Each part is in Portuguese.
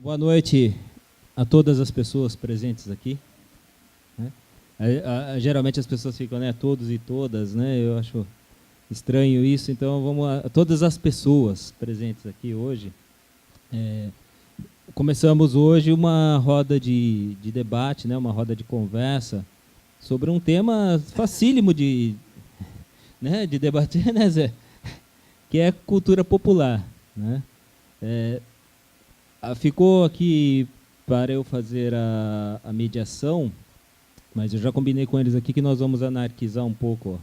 Boa noite a todas as pessoas presentes aqui, né? Geralmente as pessoas ficam, né, todos e todas, né? Eu acho estranho isso, então vamos a todas as pessoas presentes aqui hoje. Começamos hoje uma roda de debate, né, uma roda de conversa sobre um tema facílimo de debater, né, Zé? Que é cultura popular, né? Ficou aqui para eu fazer a mediação, mas eu já combinei com eles aqui que nós vamos anarquizar um pouco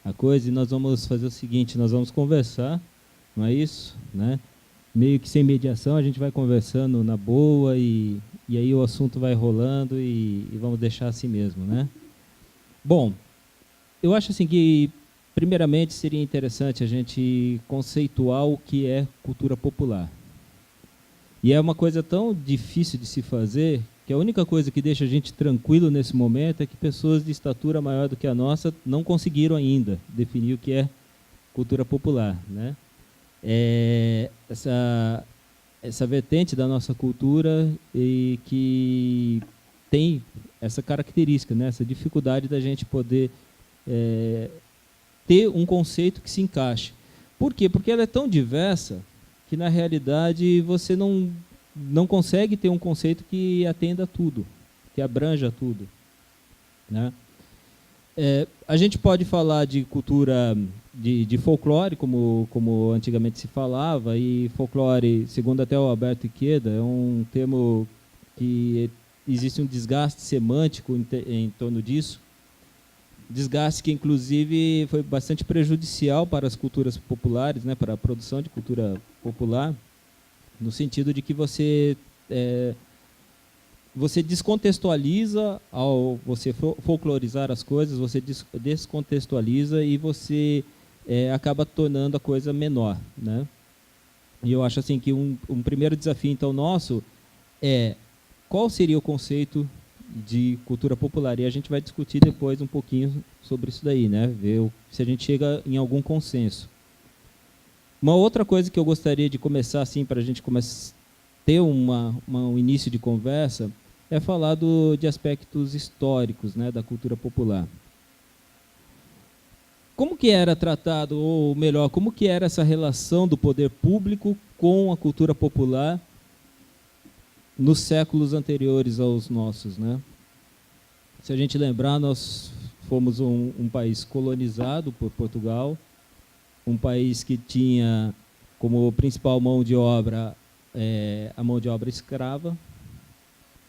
a coisa e nós vamos fazer o seguinte, nós vamos conversar, não é isso? Né? Meio que sem mediação, a gente vai conversando na boa e aí o assunto vai rolando e vamos deixar assim mesmo, né? Bom, eu acho assim que, primeiramente, seria interessante a gente conceituar o que é cultura popular. E é uma coisa tão difícil de se fazer que a única coisa que deixa a gente tranquilo nesse momento é que pessoas de estatura maior do que a nossa não conseguiram ainda definir o que é cultura popular, né? Essa vertente da nossa cultura e que tem essa característica, né? Essa dificuldade da gente poder ter um conceito que se encaixe. Por quê? Porque ela é tão diversa que, na realidade, você não consegue ter um conceito que atenda a tudo, que abranja tudo, né? A gente pode falar de cultura de folclore, como antigamente se falava, e folclore, segundo até o Alberto Iqueda, é um termo que existe um desgaste semântico em torno disso, desgaste que, inclusive, foi bastante prejudicial para as culturas populares, né, para a produção de cultura popular, no sentido de que você descontextualiza ao você folclorizar as coisas, você descontextualiza e você acaba tornando a coisa menor, né? E eu acho assim que um primeiro desafio, então, nosso é qual seria o conceito de cultura popular, e a gente vai discutir depois um pouquinho sobre isso daí, né? Ver se a gente chega em algum consenso. Uma outra coisa que eu gostaria de começar, assim, para a gente ter um início de conversa, é falar de aspectos históricos, né, da cultura popular. Como que era tratado, ou melhor, como que era essa relação do poder público com a cultura popular nos séculos anteriores aos nossos, né? Se a gente lembrar, nós fomos um país colonizado por Portugal, um país que tinha como principal mão de obra a mão de obra escrava,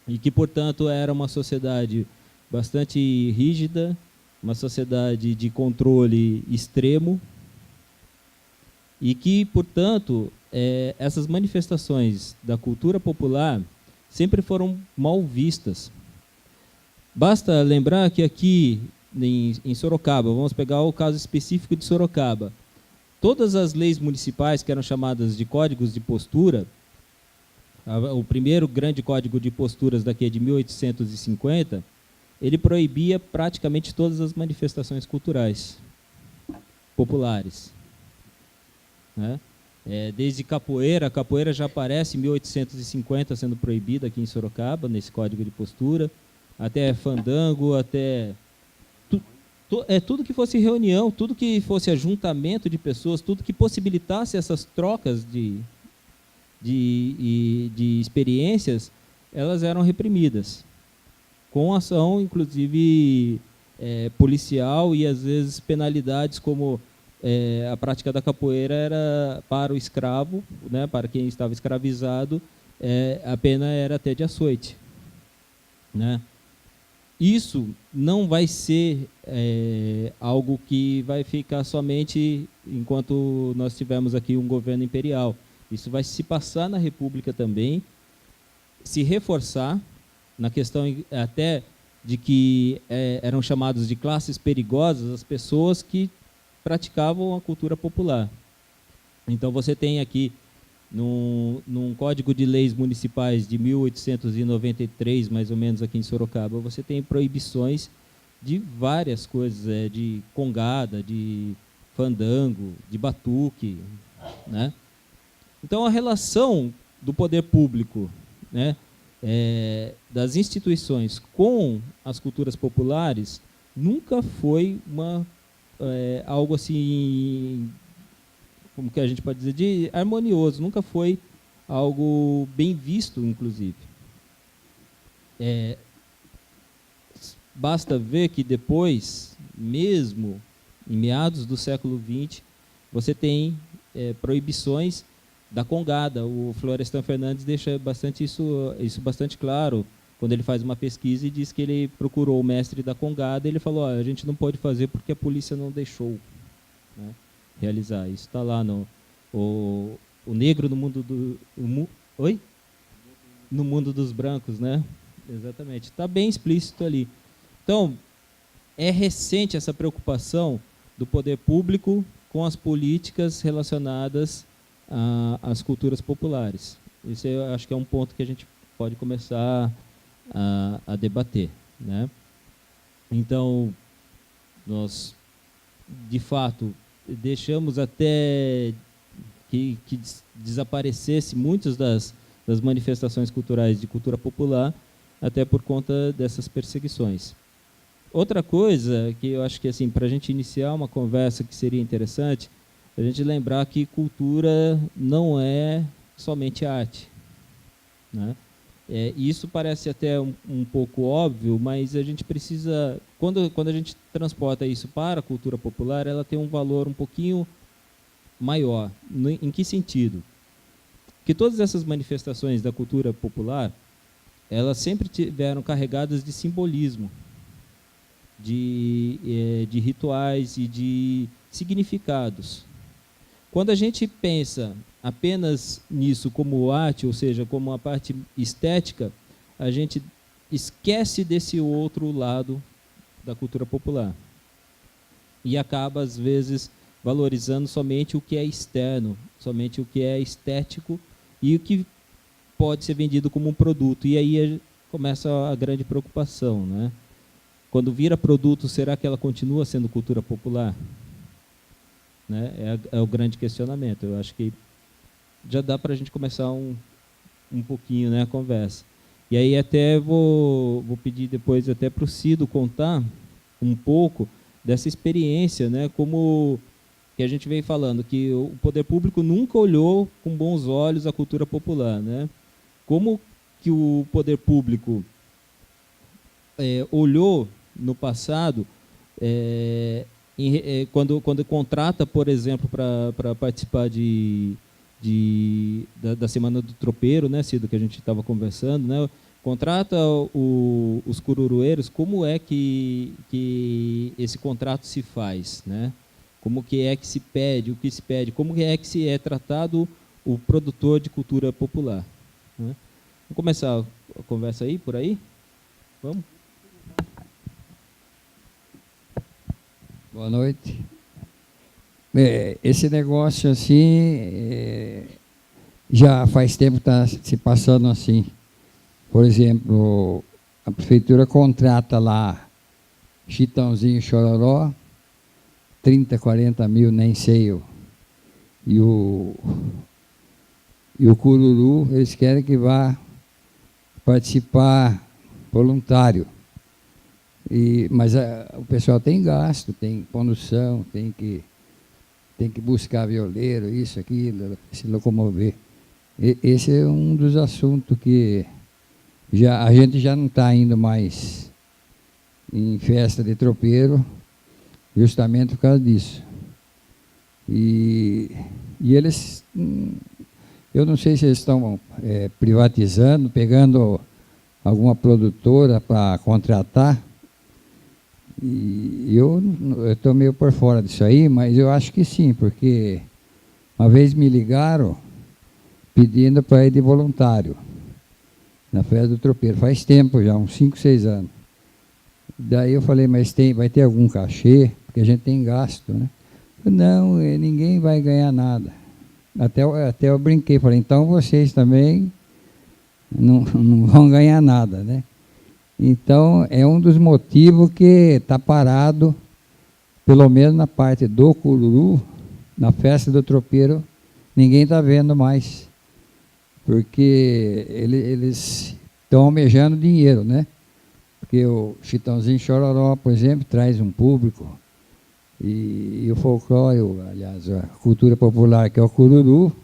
e que, portanto, era uma sociedade bastante rígida, uma sociedade de controle extremo, e que, portanto, essas manifestações da cultura popular sempre foram mal vistas. Basta lembrar que aqui em Sorocaba, vamos pegar o caso específico de Sorocaba, todas as leis municipais que eram chamadas de códigos de postura, o primeiro grande código de posturas daqui é de 1850, ele proibia praticamente todas as manifestações culturais populares, né? Desde capoeira, a capoeira já aparece em 1850 sendo proibida aqui em Sorocaba, nesse código de postura, até fandango, até tudo que fosse reunião, tudo que fosse ajuntamento de pessoas, tudo que possibilitasse essas trocas de experiências, elas eram reprimidas, com ação, inclusive, policial e, às vezes, penalidades, como a prática da capoeira era para o escravo, né, para quem estava escravizado, a pena era até de açoite, né? Isso não vai ser algo que vai ficar somente enquanto nós tivermos aqui um governo imperial. Isso vai se passar na República também, se reforçar na questão até de que eram chamados de classes perigosas as pessoas que praticavam a cultura popular. Então você tem aqui, num Código de Leis Municipais de 1893, mais ou menos aqui em Sorocaba, você tem proibições de várias coisas, de congada, de fandango, de batuque, né? Então a relação do poder público né, das instituições com as culturas populares nunca foi algo assim, como que a gente pode dizer, de harmonioso, nunca foi algo bem visto, inclusive. Basta ver que depois, mesmo em meados do século XX, você tem proibições da congada. O Florestan Fernandes deixa isso bastante claro quando ele faz uma pesquisa e diz que ele procurou o mestre da congada e ele falou, a gente não pode fazer porque a polícia não deixou, né, realizar. Isso está lá no o negro no mundo do... Oi? No mundo dos brancos, né? Exatamente. Está bem explícito ali. Então, é recente essa preocupação do poder público com as políticas relacionadas às culturas populares. Isso eu acho que é um ponto que a gente pode começar a debater, né? Então, nós, de fato, deixamos até que desaparecesse muitas das manifestações culturais de cultura popular, até por conta dessas perseguições. Outra coisa que eu acho que, assim, para a gente iniciar uma conversa que seria interessante, a gente lembrar que cultura não é somente arte, né? Isso parece até um pouco óbvio, mas a gente precisa, quando a gente transporta isso para a cultura popular, ela tem um valor um pouquinho maior. Em que sentido? Que todas essas manifestações da cultura popular, elas sempre tiveram carregadas de simbolismo, de rituais e de significados. Quando a gente pensa apenas nisso como arte, ou seja, como uma parte estética, a gente esquece desse outro lado da cultura popular e acaba, às vezes, valorizando somente o que é externo, somente o que é estético e o que pode ser vendido como um produto. E aí começa a grande preocupação, né? Quando vira produto, será que ela continua sendo cultura popular? Né? É o grande questionamento. Eu acho que já dá para a gente começar um pouquinho, né, a conversa. E aí até vou pedir depois até para o Cido contar um pouco dessa experiência, né, como que a gente vem falando, que o poder público nunca olhou com bons olhos a cultura popular, né? Como que o poder público olhou no passado, quando contrata, por exemplo, para participar da Semana do Tropeiro, né, Cido, que a gente estava conversando, né? Contrata os cururueiros, como é que esse contrato se faz, né? Como que é que se pede, o que se pede, como é que se é tratado o produtor de cultura popular, né? Vamos começar a conversa aí, por aí? Vamos? Boa noite. Esse negócio assim, já faz tempo que está se passando assim. Por exemplo, a prefeitura contrata lá Chitãozinho Chororó, 30, 40 mil, nem sei. E o Cururu, eles querem que vá participar voluntário. Mas o pessoal tem gasto, tem condução, tem que buscar violeiro, isso, aquilo, se locomover. Esse é um dos assuntos que a gente já não está indo mais em festa de tropeiro, justamente por causa disso. E eles, eu não sei se eles estão privatizando, pegando alguma produtora para contratar. E eu estou meio por fora disso aí, mas eu acho que sim, porque uma vez me ligaram pedindo para ir de voluntário na festa do tropeiro, faz tempo já, uns 5, 6 anos. Daí eu falei, mas vai ter algum cachê? Porque a gente tem gasto, né? Não, ninguém vai ganhar nada. Até eu brinquei, falei, então vocês também não vão ganhar nada, né? Então, é um dos motivos que está parado, pelo menos na parte do Cururu, na festa do tropeiro, ninguém está vendo mais. porque eles estão almejando dinheiro, né? Porque o Chitãozinho Chororó, por exemplo, traz um público, e o folclore, aliás, a cultura popular, que é o cururu,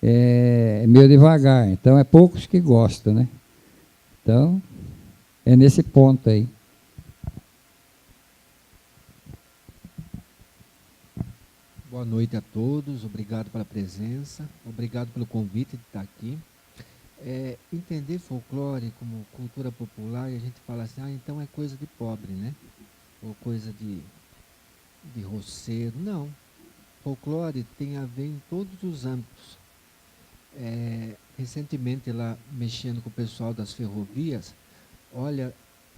é meio devagar, então é poucos que gostam, né? Então, é nesse ponto aí. Boa noite a todos, obrigado pela presença, obrigado pelo convite de estar aqui. Entender folclore como cultura popular, e a gente fala assim, então é coisa de pobre, né? Ou coisa de roceiro. Não, folclore tem a ver em todos os âmbitos. Recentemente, lá mexendo com o pessoal das ferrovias, olha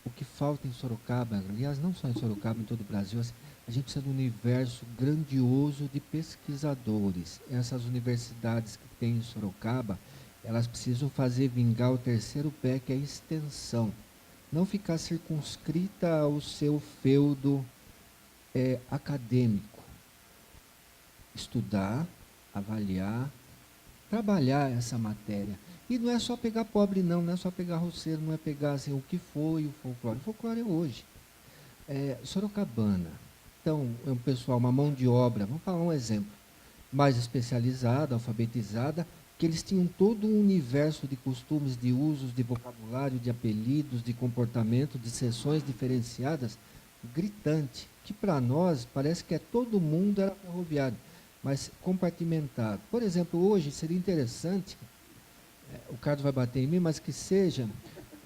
o que falta em Sorocaba, aliás, não só em Sorocaba, em todo o Brasil, assim, a gente precisa de um universo grandioso de pesquisadores. Essas universidades que tem em Sorocaba, elas precisam fazer vingar o terceiro pé, que é a extensão. Não ficar circunscrita ao seu feudo acadêmico. Estudar, avaliar, trabalhar essa matéria. E não é só pegar pobre, não é só pegar roceiro, não é pegar assim, o que foi o folclore. O folclore é hoje. Sorocabana. Então, é um pessoal, uma mão de obra, vamos falar um exemplo, mais especializada, alfabetizada, que eles tinham todo um universo de costumes, de usos, de vocabulário, de apelidos, de comportamento, de sessões diferenciadas, gritante, que para nós parece que todo mundo era ferroviário, mas compartimentado. Por exemplo, hoje seria interessante, o Carlos vai bater em mim, mas que seja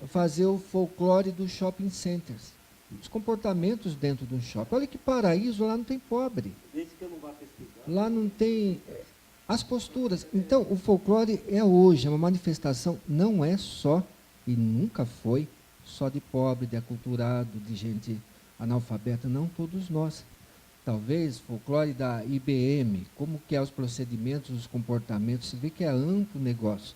fazer o folclore dos shopping centers. Os comportamentos dentro de um shopping. Olha que paraíso, lá não tem pobre. Desde que eu não vá pesquisar. Lá não tem as posturas. Então, o folclore é hoje, é uma manifestação, não é só, e nunca foi, só de pobre, de aculturado, de gente analfabeta, não todos nós. Talvez folclore da IBM, como que é os procedimentos, os comportamentos, você vê que é amplo o negócio.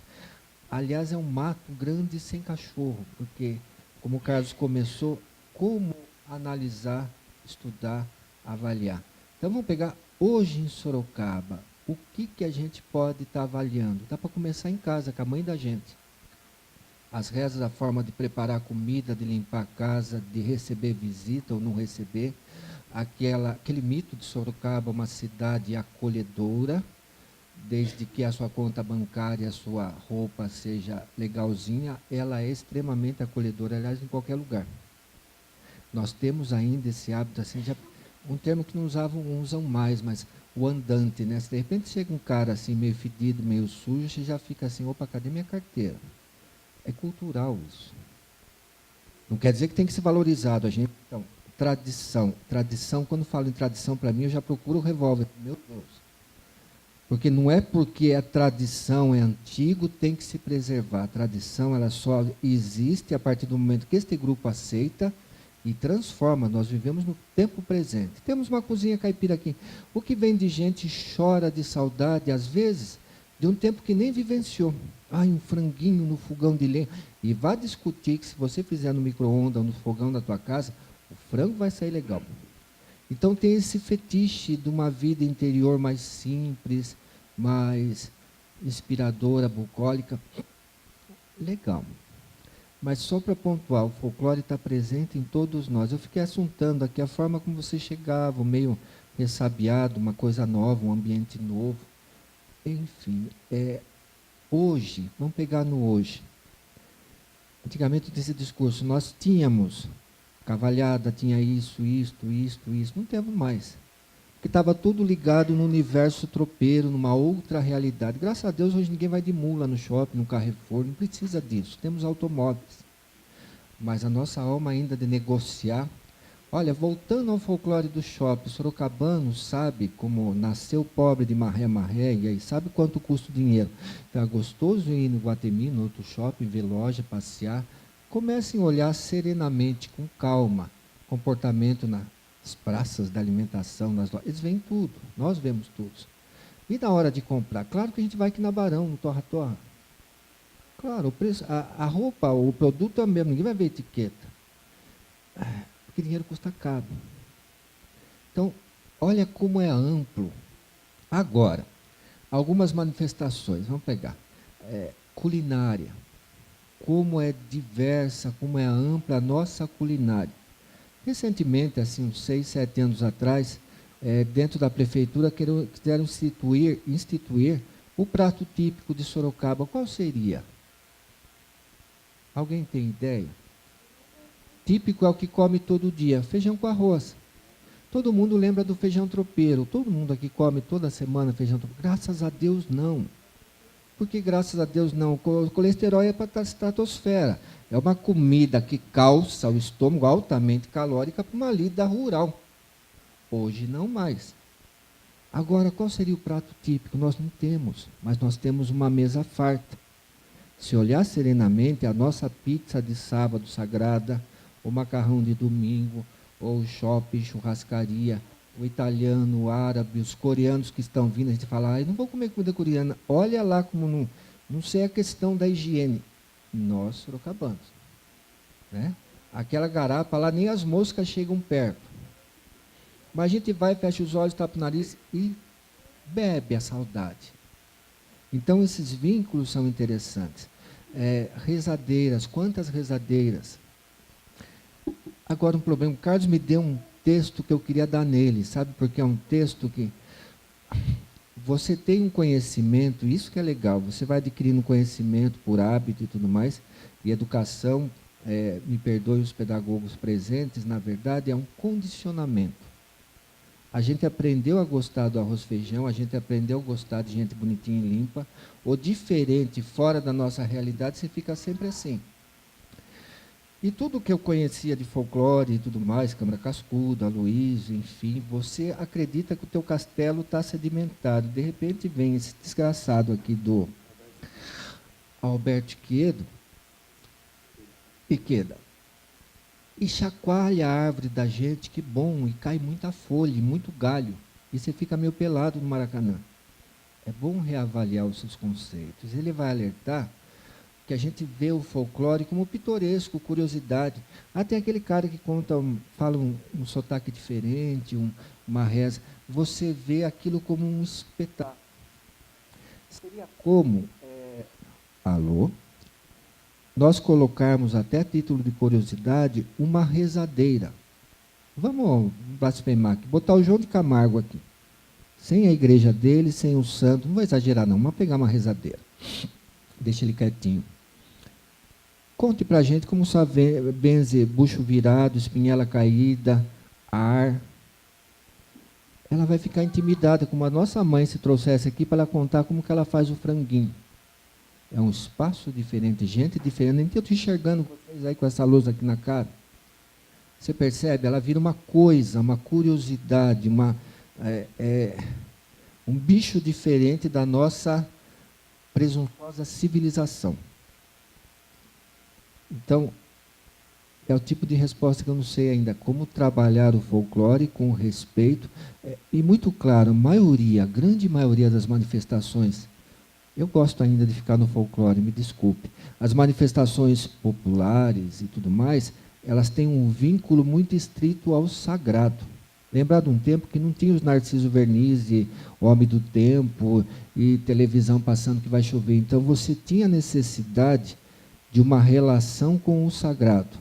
Aliás, é um mato grande sem cachorro, porque, como o Carlos começou, como analisar, estudar, avaliar. Então, vamos pegar hoje em Sorocaba, o que a gente pode estar avaliando? Dá para começar em casa, com a mãe da gente. As rezas, a forma de preparar a comida, de limpar a casa, de receber visita ou não receber. Aquele mito de Sorocaba, uma cidade acolhedora, desde que a sua conta bancária, a sua roupa seja legalzinha, ela é extremamente acolhedora, aliás, em qualquer lugar. Nós temos ainda esse hábito, assim, um termo que não usam mais, mas o andante, né? Se de repente chega um cara assim, meio fedido, meio sujo, você já fica assim, opa, cadê minha carteira? É cultural isso. Não quer dizer que tem que ser valorizado. A gente, então, tradição, quando falo em tradição, para mim, eu já procuro o revólver. Meu Deus. Porque não é porque a tradição é antigo, tem que se preservar. A tradição, ela só existe a partir do momento que este grupo aceita e transforma. Nós vivemos no tempo presente. Temos uma cozinha caipira aqui. O que vem de gente chora de saudade, às vezes, de um tempo que nem vivenciou. Um franguinho no fogão de lenha. E vá discutir que se você fizer no micro-ondas ou no fogão da tua casa, o frango vai sair legal. Então tem esse fetiche de uma vida interior mais simples, mais inspiradora, bucólica. Legal. Mas só para pontuar, o folclore está presente em todos nós. Eu fiquei assuntando aqui a forma como vocês chegavam, meio ressabiado, uma coisa nova, um ambiente novo. Enfim, hoje, vamos pegar no hoje. Antigamente, desse discurso, nós tínhamos, cavalhada tinha isso, não temos mais. Porque estava tudo ligado no universo tropeiro, numa outra realidade. Graças a Deus, hoje ninguém vai de mula no shopping, no Carrefour, não precisa disso. Temos automóveis. Mas a nossa alma ainda de negociar. Olha, voltando ao folclore do shopping, o sorocabano sabe como nasceu pobre de marré, e aí sabe quanto custa o dinheiro. Então é gostoso ir no Guatemi, no outro shopping, ver loja, passear. Comecem a olhar serenamente, com calma, comportamento nas praças da alimentação, nas lojas. Eles veem tudo, nós vemos tudo. E na hora de comprar? Claro que a gente vai aqui na Barão, no Torra-Torra. Claro, o preço, a roupa, o produto é o mesmo, ninguém vai ver etiqueta. Porque dinheiro custa caro. Então, olha como é amplo. Agora, algumas manifestações, vamos pegar. culinária. Como é diversa, como é ampla a nossa culinária. Recentemente, assim, uns 6, 7 anos atrás, dentro da prefeitura, quiseram instituir o prato típico de Sorocaba. Qual seria? Alguém tem ideia? Típico é o que come todo dia, feijão com arroz. Todo mundo lembra do feijão tropeiro. Todo mundo aqui come toda semana feijão tropeiro. Graças a Deus, não. Por que graças a Deus não? O colesterol é para a estratosfera. É uma comida que calça o estômago, altamente calórica, para uma lida rural. Hoje não mais. Agora, qual seria o prato típico? Nós não temos, mas nós temos uma mesa farta. Se olhar serenamente, a nossa pizza de sábado sagrada, o macarrão de domingo, ou o shopping, churrascaria, o italiano, o árabe, os coreanos que estão vindo, a gente fala, não vou comer comida coreana. Olha lá como não sei a questão da higiene. Nós, sorocabanos. Né? Aquela garapa lá, nem as moscas chegam perto. Mas a gente vai, fecha os olhos, tapa o nariz e bebe a saudade. Então, esses vínculos são interessantes. Rezadeiras, quantas rezadeiras? Agora, um problema, o Carlos me deu um texto que eu queria dar nele, sabe? Porque é um texto que você tem um conhecimento, isso que é legal, você vai adquirindo conhecimento por hábito e tudo mais, e educação, me perdoem os pedagogos presentes, na verdade, é um condicionamento. A gente aprendeu a gostar do arroz e feijão, a gente aprendeu a gostar de gente bonitinha e limpa, ou diferente, fora da nossa realidade, você fica sempre assim. E tudo que eu conhecia de folclore e tudo mais, Câmara Cascudo, Aloysio, enfim, você acredita que o teu castelo está sedimentado. De repente vem esse desgraçado aqui do Alberto Iqueda, e chacoalha a árvore da gente, que bom, e cai muita folha, muito galho, e você fica meio pelado no Maracanã. É bom reavaliar os seus conceitos. Ele vai alertar que a gente vê o folclore como pitoresco, curiosidade. Até aquele cara que fala um sotaque diferente, uma reza. Você vê aquilo como um espetáculo. Seria como, nós colocarmos, até a título de curiosidade, uma rezadeira. Vamos blasfemar aqui, botar o João de Camargo aqui. Sem a igreja dele, sem o santo, não vou exagerar não, vamos pegar uma rezadeira. Deixa ele quietinho. Conte para a gente como benze bucho virado, espinhela caída, ar. Ela vai ficar intimidada, como a nossa mãe se trouxesse aqui para ela contar como que ela faz o franguinho. É um espaço diferente, gente diferente. Nem eu estou enxergando vocês aí com essa luz aqui na cara. Você percebe? Ela vira uma coisa, uma curiosidade, um bicho diferente da nossa presunçosa civilização. Então, é o tipo de resposta que eu não sei ainda como trabalhar o folclore com respeito. E muito claro, a grande maioria das manifestações, eu gosto ainda de ficar no folclore, me desculpe, as manifestações populares e tudo mais, elas têm um vínculo muito estrito ao sagrado. Lembrar de um tempo que não tinha os Narciso Vernizzi, Homem do Tempo, e televisão passando que vai chover. Então, você tinha necessidade de uma relação com o sagrado.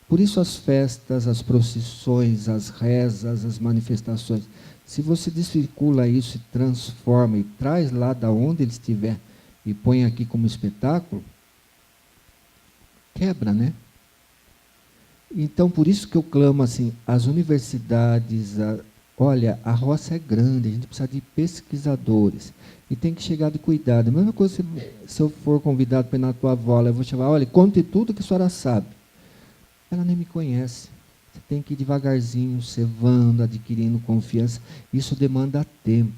Por isso as festas, as procissões, as rezas, as manifestações. Se você desvircula isso e transforma e traz lá da onde ele estiver e põe aqui como espetáculo, quebra, né? Então, por isso que eu clamo assim, as universidades, olha, a roça é grande, a gente precisa de pesquisadores. E tem que chegar de cuidado. A mesma coisa se eu for convidado para ir na tua avó, eu vou chamar, olha, conte tudo que a senhora sabe. Ela nem me conhece. Você tem que ir devagarzinho, cevando, adquirindo confiança. Isso demanda tempo.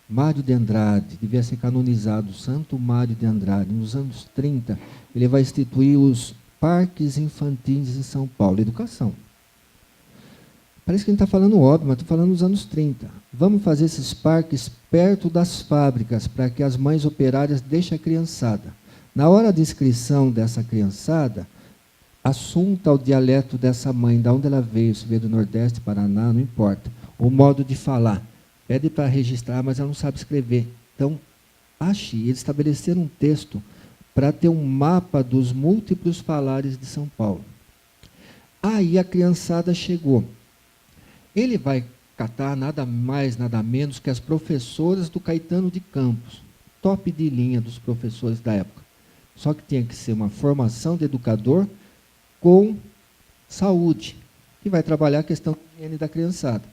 Mário de Andrade, devia ser canonizado, Santo Mário de Andrade. Nos anos 30, ele vai instituir os parques infantis em São Paulo. Educação. Parece que a gente está falando óbvio, mas estou falando nos anos 30. Vamos fazer esses parques perto das fábricas, para que as mães operárias deixem a criançada. Na hora de inscrição dessa criançada, assunta o dialeto dessa mãe, de onde ela veio, se veio do Nordeste, Paraná, não importa. O modo de falar. Pede para registrar, mas ela não sabe escrever. Então, eles estabeleceram um texto para ter um mapa dos múltiplos falares de São Paulo. Aí a criançada chegou. Ele vai catar nada mais, nada menos que as professoras do Caetano de Campos, top de linha dos professores da época. Só que tinha que ser uma formação de educador com saúde, que vai trabalhar a questão da higiene da criançada.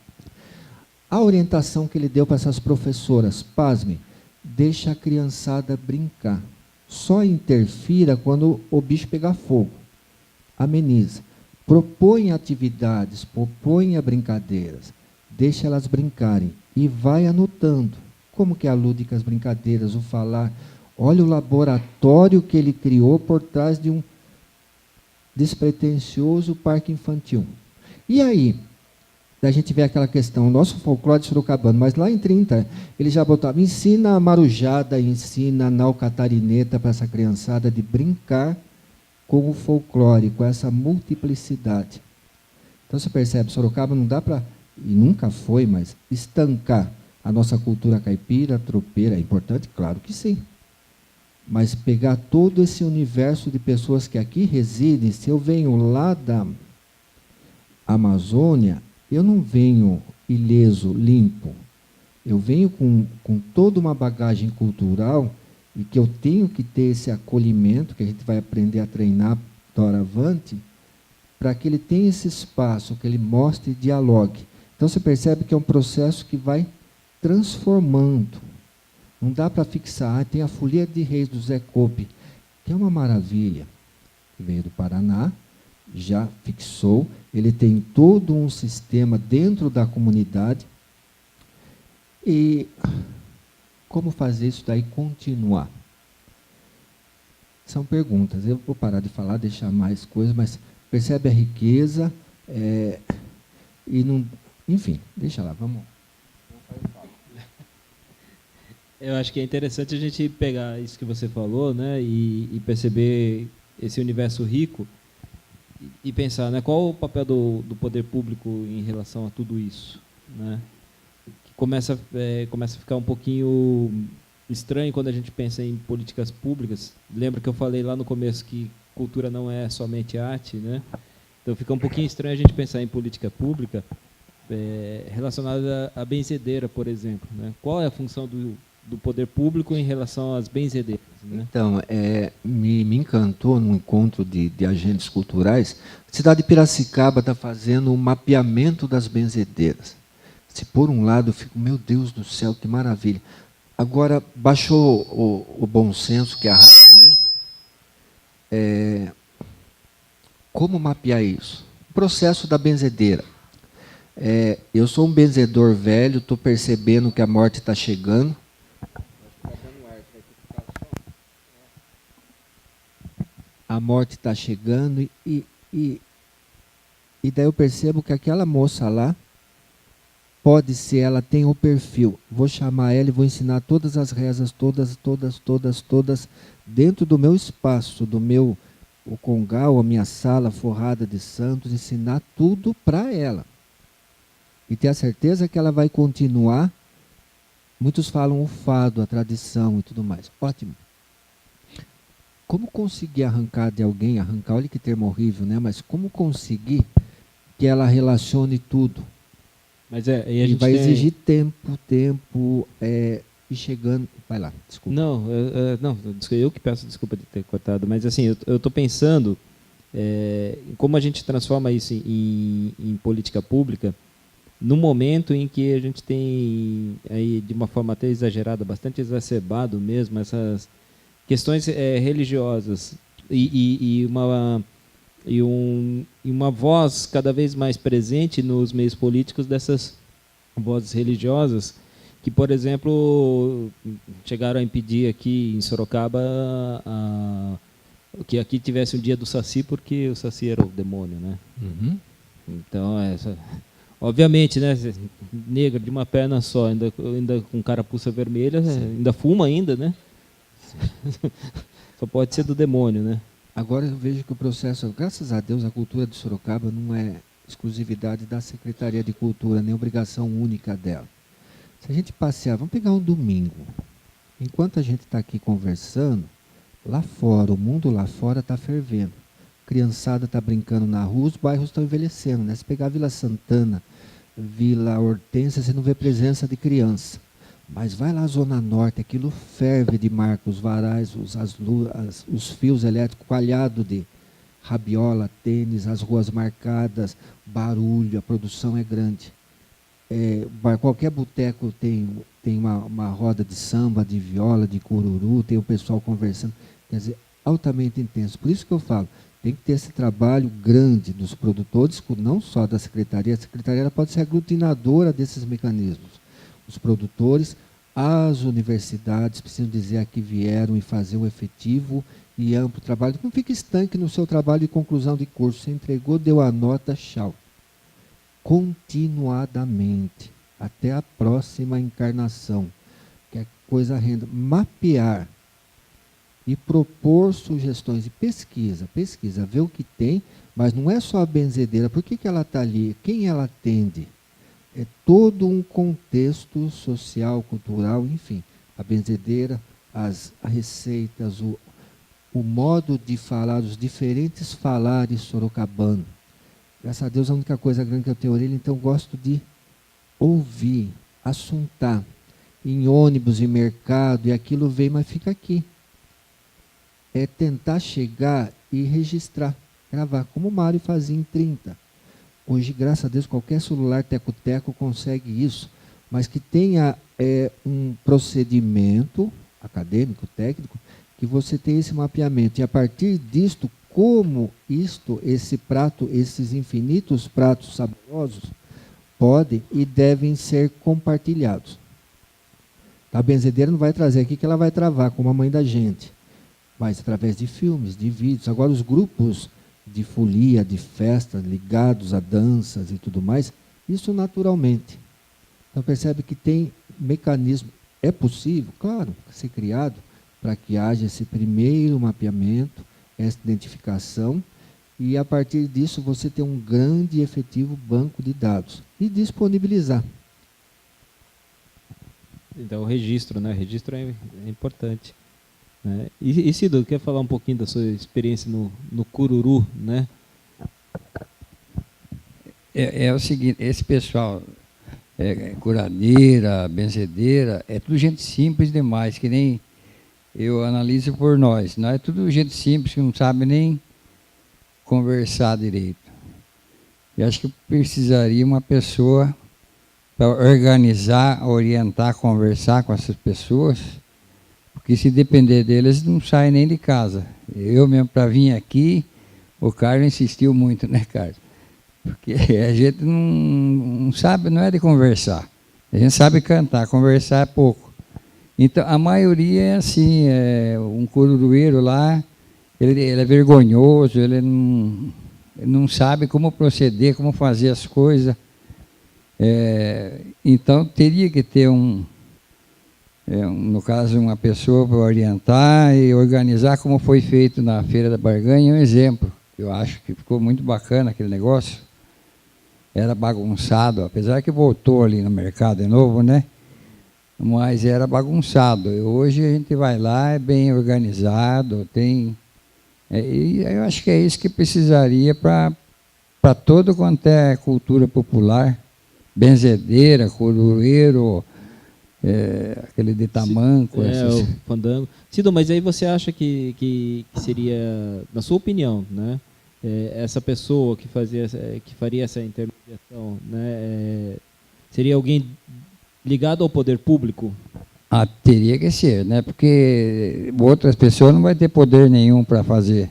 A orientação que ele deu para essas professoras, pasme, deixa a criançada brincar. Só interfira quando o bicho pegar fogo. Ameniza. Propõe atividades, propõe brincadeiras. Deixa elas brincarem. E vai anotando. Como que é a lúdica, as brincadeiras, o falar. Olha o laboratório que ele criou por trás de um despretensioso parque infantil. E aí? A gente vê aquela questão, o nosso folclore de sorocabano, mas lá em 30, ele já botava, ensina a marujada, ensina a nau catarineta para essa criançada de brincar com o folclore, com essa multiplicidade. Então você percebe, Sorocaba não dá para, e nunca foi, mas estancar a nossa cultura caipira, tropeira, é importante? Claro que sim. Mas pegar todo esse universo de pessoas que aqui residem, se eu venho lá da Amazônia, eu não venho ileso, limpo. Eu venho com toda uma bagagem cultural e que eu tenho que ter esse acolhimento, que a gente vai aprender a treinar doravante, para que ele tenha esse espaço, que ele mostre e dialogue. Então você percebe que é um processo que vai transformando. Não dá para fixar, tem a Folia de Reis do Zé Cope, que é uma maravilha, que veio do Paraná, já fixou, ele tem todo um sistema dentro da comunidade. E como fazer isso daí continuar? São perguntas. Eu vou parar de falar, deixar mais coisas, mas percebe a riqueza, e não, enfim, deixa lá, vamos. Eu acho que é interessante a gente pegar isso que você falou, né, e perceber esse universo rico e pensar, né, qual o papel do poder público em relação a tudo isso, né? Que começa a ficar um pouquinho estranho quando a gente pensa em políticas públicas. Lembra que eu falei lá no começo que cultura não é somente arte, né? Então fica um pouquinho estranho a gente pensar em política pública relacionada à benzedeira, por exemplo, né? Qual é a função do poder público em relação às benzedeiras, né? Então, me encantou no encontro de agentes culturais. A cidade de Piracicaba está fazendo um mapeamento das benzedeiras. Se por um lado eu fico, meu Deus do céu, que maravilha. Agora, baixou o bom senso que é raro em mim. Como mapear isso? O processo da benzedeira. Eu sou um benzedor velho, estou percebendo que a morte está chegando. A morte está chegando e daí eu percebo que aquela moça lá, pode ser, ela tem o perfil. Vou chamar ela e vou ensinar todas as rezas, todas, dentro do meu espaço, do meu o congal, a minha sala forrada de santos, ensinar tudo para ela. E ter a certeza que ela vai continuar. Muitos falam o fado, a tradição e tudo mais. Ótimo. Como conseguir arrancar de alguém, olha que termo horrível, né? Mas como conseguir que ela relacione tudo? Mas e vai exigir tempo, e chegando... Vai lá, desculpa. Não, eu que peço desculpa de ter cortado, mas assim, eu estou pensando em como a gente transforma isso em política pública no momento em que a gente tem, aí, de uma forma até exagerada, bastante exacerbado mesmo, essas questões religiosas e uma voz cada vez mais presente nos meios políticos dessas vozes religiosas que, por exemplo, chegaram a impedir aqui em Sorocaba que aqui tivesse um dia do Saci, porque o Saci era o demônio, né? Uhum. Então, obviamente, né, negra de uma perna só, ainda com carapuça vermelha, ainda fuma ainda, né? Só pode ser do demônio, né? Agora eu vejo que o processo, graças a Deus, a cultura de Sorocaba não é exclusividade da Secretaria de Cultura, nem obrigação única dela. Se a gente passear, vamos pegar um domingo. Enquanto a gente está aqui conversando, lá fora, o mundo lá fora está fervendo. Criançada está brincando na rua, os bairros estão envelhecendo, né? Se pegar Vila Santana, Vila Hortência, você não vê presença de criança. Mas vai lá à Zona Norte, aquilo ferve de marcos, varais, os fios elétricos coalhados de rabiola, tênis, as ruas marcadas, barulho, a produção é grande. Qualquer boteco tem uma roda de samba, de viola, de cururu, tem o pessoal conversando, quer dizer, altamente intenso. Por isso que eu falo, tem que ter esse trabalho grande dos produtores, não só da secretaria. A secretaria ela pode ser aglutinadora desses mecanismos. Os produtores, as universidades precisam dizer a que vieram e fazer um efetivo e amplo trabalho. Não fique estanque no seu trabalho de conclusão de curso. Você entregou, deu a nota, tchau. Continuadamente, até a próxima encarnação, que a coisa renda. Mapear e propor sugestões e pesquisa, ver o que tem, mas não é só a benzedeira. Por que ela está ali? Quem ela atende? É todo um contexto social, cultural, enfim. A benzedeira, as receitas, o modo de falar, os diferentes falares sorocabanos. Graças a Deus, a única coisa grande que eu tenho orelha, então eu gosto de ouvir, assuntar. Em ônibus, em mercado, e aquilo vem, mas fica aqui. É tentar chegar e registrar, gravar, como o Mário fazia em 30. Hoje, graças a Deus, qualquer celular teco-teco consegue isso, mas que tenha um procedimento acadêmico, técnico, que você tenha esse mapeamento. E a partir disto, como esse prato, esses infinitos pratos saborosos, podem e devem ser compartilhados. A benzedeira não vai trazer aqui que ela vai travar, como a mãe da gente, mas através de filmes, de vídeos. Agora, os grupos de folia, de festa, ligados a danças e tudo mais, isso naturalmente. Então percebe que tem mecanismo, é possível, claro, ser criado para que haja esse primeiro mapeamento, essa identificação, e a partir disso você ter um grande e efetivo banco de dados e disponibilizar. Então o registro, né? O registro é importante. Né? E Cido, quer falar um pouquinho da sua experiência no cururu, né? É o seguinte, esse pessoal, curadeira, benzedeira, é tudo gente simples demais, que nem eu analiso por nós. Não é tudo gente simples que não sabe nem conversar direito. E acho que precisaria uma pessoa para organizar, orientar, conversar com essas pessoas, porque se depender deles, não sai nem de casa. Eu mesmo, para vir aqui, o Carlos insistiu muito, né, Carlos? Porque a gente não sabe, não é de conversar. A gente sabe cantar, conversar é pouco. Então, a maioria é assim, um cururueiro lá, ele é vergonhoso, ele não sabe como proceder, como fazer as coisas. Então, teria que ter no caso, uma pessoa para orientar e organizar, como foi feito na Feira da Barganha, um exemplo. Eu acho que ficou muito bacana aquele negócio. Era bagunçado, apesar que voltou ali no mercado de novo, né? Mas era bagunçado. E hoje a gente vai lá, é bem organizado, tem... e eu acho que é isso que precisaria para todo quanto é cultura popular. Benzedeira, curueiro, aquele de tamanco. O fandango. Cido, mas aí você acha que seria, na sua opinião, né, essa pessoa que faria essa intermediação, né, seria alguém ligado ao poder público? Teria que ser, né? Porque outras pessoas não vão ter poder nenhum para fazer.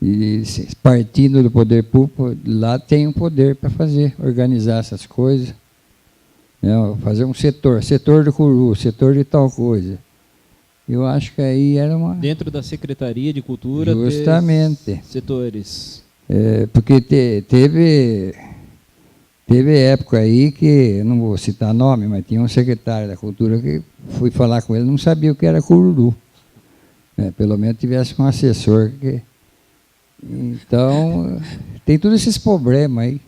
E partindo do poder público, lá tem um poder para fazer, organizar essas coisas. Fazer um setor do cururu, setor de tal coisa. Eu acho que aí era uma... Dentro da Secretaria de Cultura, justamente. Setores. Porque teve época aí que, eu não vou citar nome, mas tinha um secretário da Cultura que fui falar com ele, não sabia o que era cururu. Pelo menos tivesse um assessor. Então, tem todos esses problemas aí.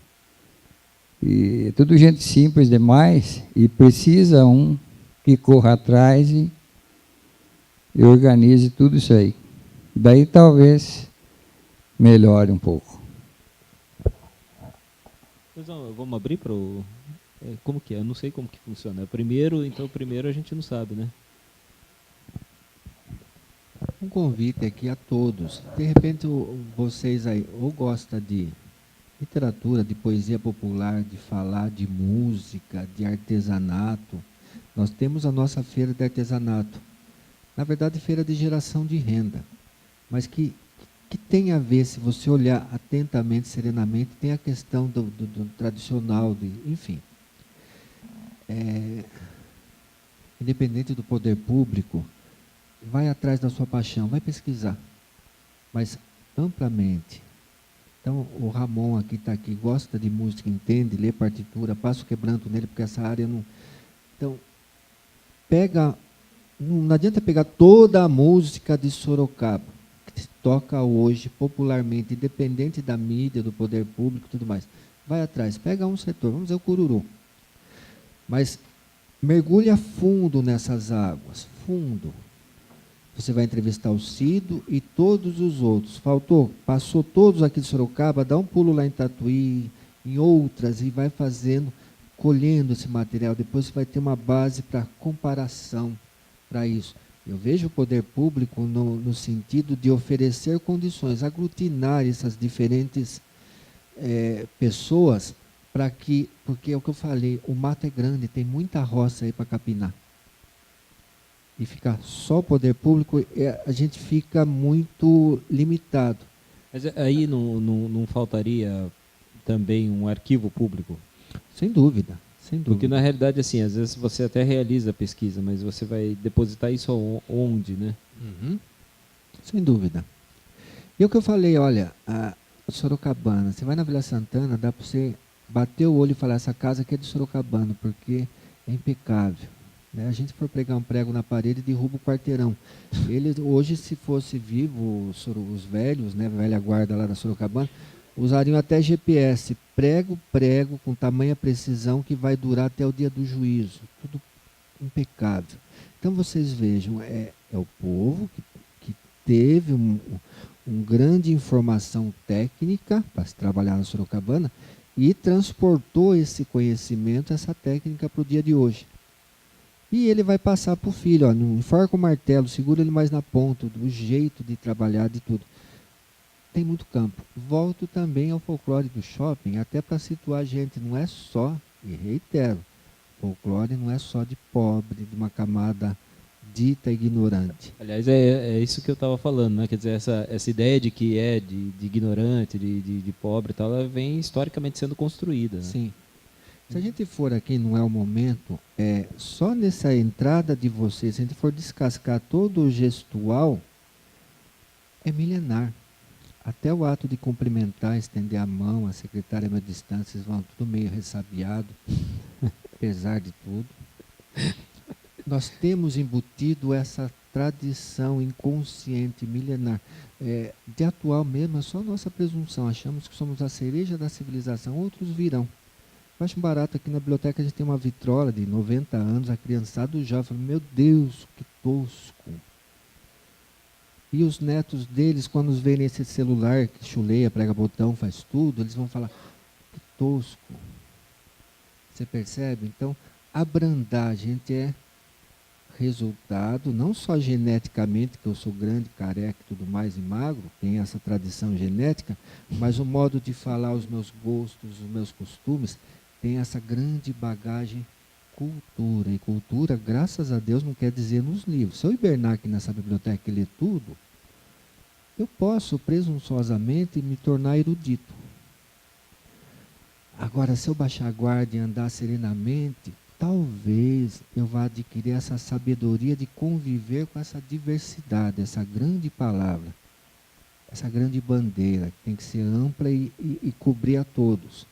E tudo gente simples demais e precisa um que corra atrás e organize tudo isso aí. Daí talvez melhore um pouco. Vamos abrir para o... como que é? Eu não sei como que funciona. Primeiro a gente não sabe, né? Um convite aqui a todos. De repente, vocês aí ou gostam de literatura, de poesia popular, de falar de música, de artesanato. Nós temos a nossa feira de artesanato. Na verdade, feira de geração de renda. Mas que tem a ver, se você olhar atentamente, serenamente, tem a questão do tradicional, enfim. Independente do poder público, vai atrás da sua paixão, vai pesquisar, mas amplamente. Então, o Ramon aqui está aqui, gosta de música, entende, lê partitura, passa o quebranto nele, porque essa área não... Então, não adianta pegar toda a música de Sorocaba, que se toca hoje popularmente, independente da mídia, do poder público e tudo mais. Vai atrás, pega um setor, vamos dizer o cururu. Mas mergulha fundo nessas águas, fundo. Você vai entrevistar o Cido e todos os outros. Passou todos aqui de Sorocaba, dá um pulo lá em Tatuí, em outras, e vai fazendo, colhendo esse material. Depois você vai ter uma base para comparação para isso. Eu vejo o poder público no sentido de oferecer condições, aglutinar essas diferentes pessoas, porque é o que eu falei, o mato é grande, tem muita roça aí para capinar. E ficar só o poder público, a gente fica muito limitado. Mas aí não faltaria também um arquivo público? Sem dúvida, sem dúvida. Porque na realidade, assim, às vezes você até realiza a pesquisa, mas você vai depositar isso onde, né? Uhum. Sem dúvida. E o que eu falei, olha, a Sorocabana, você vai na Vila Santana, dá para você bater o olho e falar, essa casa aqui é de Sorocabana, porque é impecável. A gente for pregar um prego na parede, derruba o quarteirão. Hoje, se fosse vivo, os velhos, né, velha guarda lá da Sorocabana, usariam até GPS, prego, com tamanha precisão que vai durar até o dia do juízo. Tudo impecável. Então, vocês vejam, é o povo que teve um grande informação técnica para se trabalhar na Sorocabana e transportou esse conhecimento, essa técnica para o dia de hoje. E ele vai passar para o filho, não enforca o martelo, segura ele mais na ponta, do jeito de trabalhar, de tudo. Tem muito campo. Volto também ao folclore do shopping, até para situar a gente, não é só, e reitero, folclore não é só de pobre, de uma camada dita ignorante. Aliás, é isso que eu estava falando, né? Quer dizer, essa ideia de que de ignorante, de pobre e tal, ela vem historicamente sendo construída. Né? Sim. Se a gente for aqui, não é o momento, só nessa entrada de vocês, se a gente for descascar todo o gestual, é milenar. Até o ato de cumprimentar, estender a mão, a secretária à minha distância, vocês vão tudo meio ressabiado, apesar de tudo. Nós temos embutido essa tradição inconsciente, milenar. De atual mesmo, é só nossa presunção. Achamos que somos a cereja da civilização, outros virão. Eu acho barato, aqui na biblioteca a gente tem uma vitrola de 90 anos, a criançada do jovem fala, meu Deus, que tosco. E os netos deles, quando verem esse celular que chuleia, prega botão, faz tudo, eles vão falar, que tosco. Você percebe? Então, abrandar, a gente é resultado, não só geneticamente, que eu sou grande, careca e tudo mais, e magro, tem essa tradição genética, mas o modo de falar, os meus gostos, os meus costumes, tem essa grande bagagem cultura. E cultura, graças a Deus, não quer dizer nos livros. Se eu hibernar aqui nessa biblioteca e ler tudo, eu posso, presunçosamente, me tornar erudito. Agora, se eu baixar a guarda e andar serenamente, talvez eu vá adquirir essa sabedoria de conviver com essa diversidade, essa grande palavra, essa grande bandeira, que tem que ser ampla e cobrir a todos.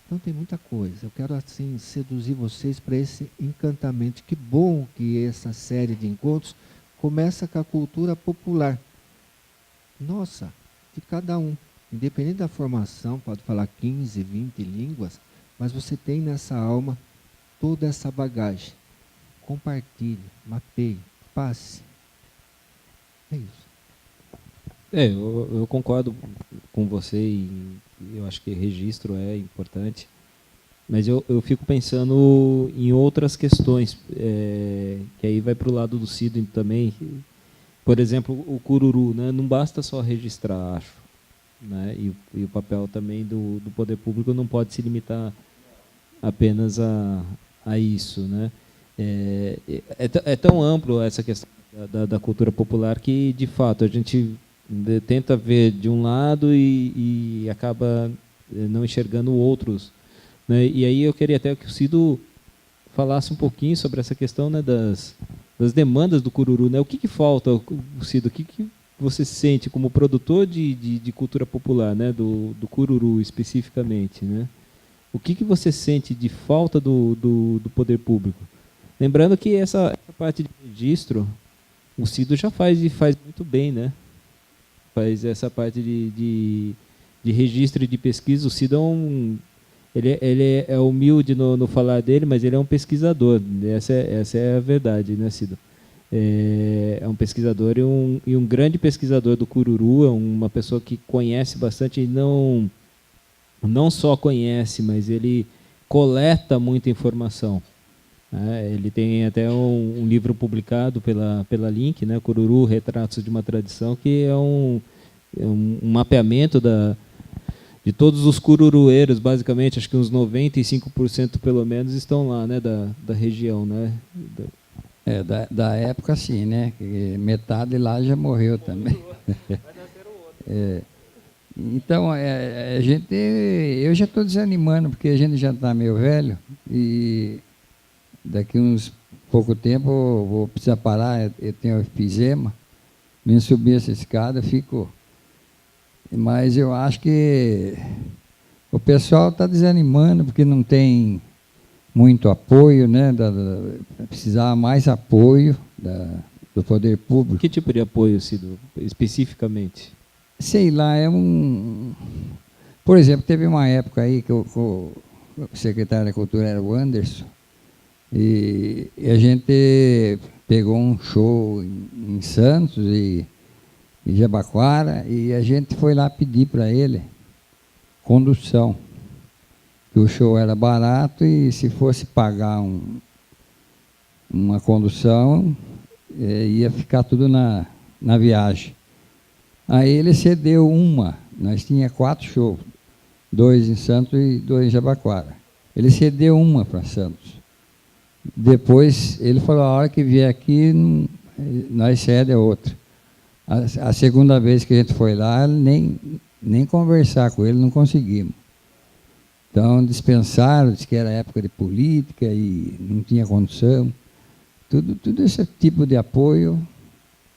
Então tem muita coisa. Eu quero assim seduzir vocês para esse encantamento. Que bom que essa série de encontros começa com a cultura popular. Nossa, de cada um. Independente da formação, pode falar 15, 20 línguas, mas você tem nessa alma toda essa bagagem. Compartilhe, mapeie, passe. É isso. Eu concordo com você e eu acho que registro é importante, mas eu fico pensando em outras questões, que aí vai para o lado do Cido também. Por exemplo, o cururu, né? Não basta só registrar, acho. Né? E o papel também do poder público não pode se limitar apenas a isso. Né? É tão amplo essa questão da cultura popular que, de fato, a gente tenta ver de um lado e acaba não enxergando outros. Né? E aí eu queria até que o Cido falasse um pouquinho sobre essa questão, né, das demandas do cururu. Né? O que falta, Cido? O que você sente como produtor de cultura popular, né, do cururu especificamente? Né? O que você sente de falta do poder público? Lembrando que essa parte de registro, o Cido já faz e faz muito bem, né? Faz essa parte de registro e de pesquisa. O Cido ele é humilde no falar dele, mas ele é um pesquisador. Essa é a verdade, né, Cido? É um pesquisador e um grande pesquisador do cururu, é uma pessoa que conhece bastante, e não só conhece, mas ele coleta muita informação. Ele tem até um livro publicado pela Link, né, Cururu, Retratos de uma Tradição, que é um mapeamento de todos os cururueiros, basicamente, acho que uns 95% pelo menos estão lá, né, da região. Né? Da época, sim, né? Que metade lá já morreu também. Então, eu já estou desanimando, porque a gente já está meio velho e daqui uns pouco tempo eu vou precisar parar, eu tenho efizema, vim subir essa escada, fico... Mas eu acho que o pessoal está desanimando, porque não tem muito apoio, né? Precisava mais apoio do poder público. Que tipo de apoio, Cido, especificamente? Sei lá, Por exemplo, teve uma época aí que o secretário da Cultura era o Anderson, e a gente pegou um show em Santos e Jabaquara, e a gente foi lá pedir para ele condução, que o show era barato e se fosse pagar uma condução, ia ficar tudo na viagem. Aí ele cedeu uma, nós tínhamos 4 shows, 2 em Santos e 2 em Jabaquara. Ele cedeu uma para Santos. Depois ele falou, a hora que vier aqui, nós cede a outra. A segunda vez que a gente foi lá, nem conversar com ele não conseguimos. Então dispensaram, disse que era época de política e não tinha condição. Tudo esse tipo de apoio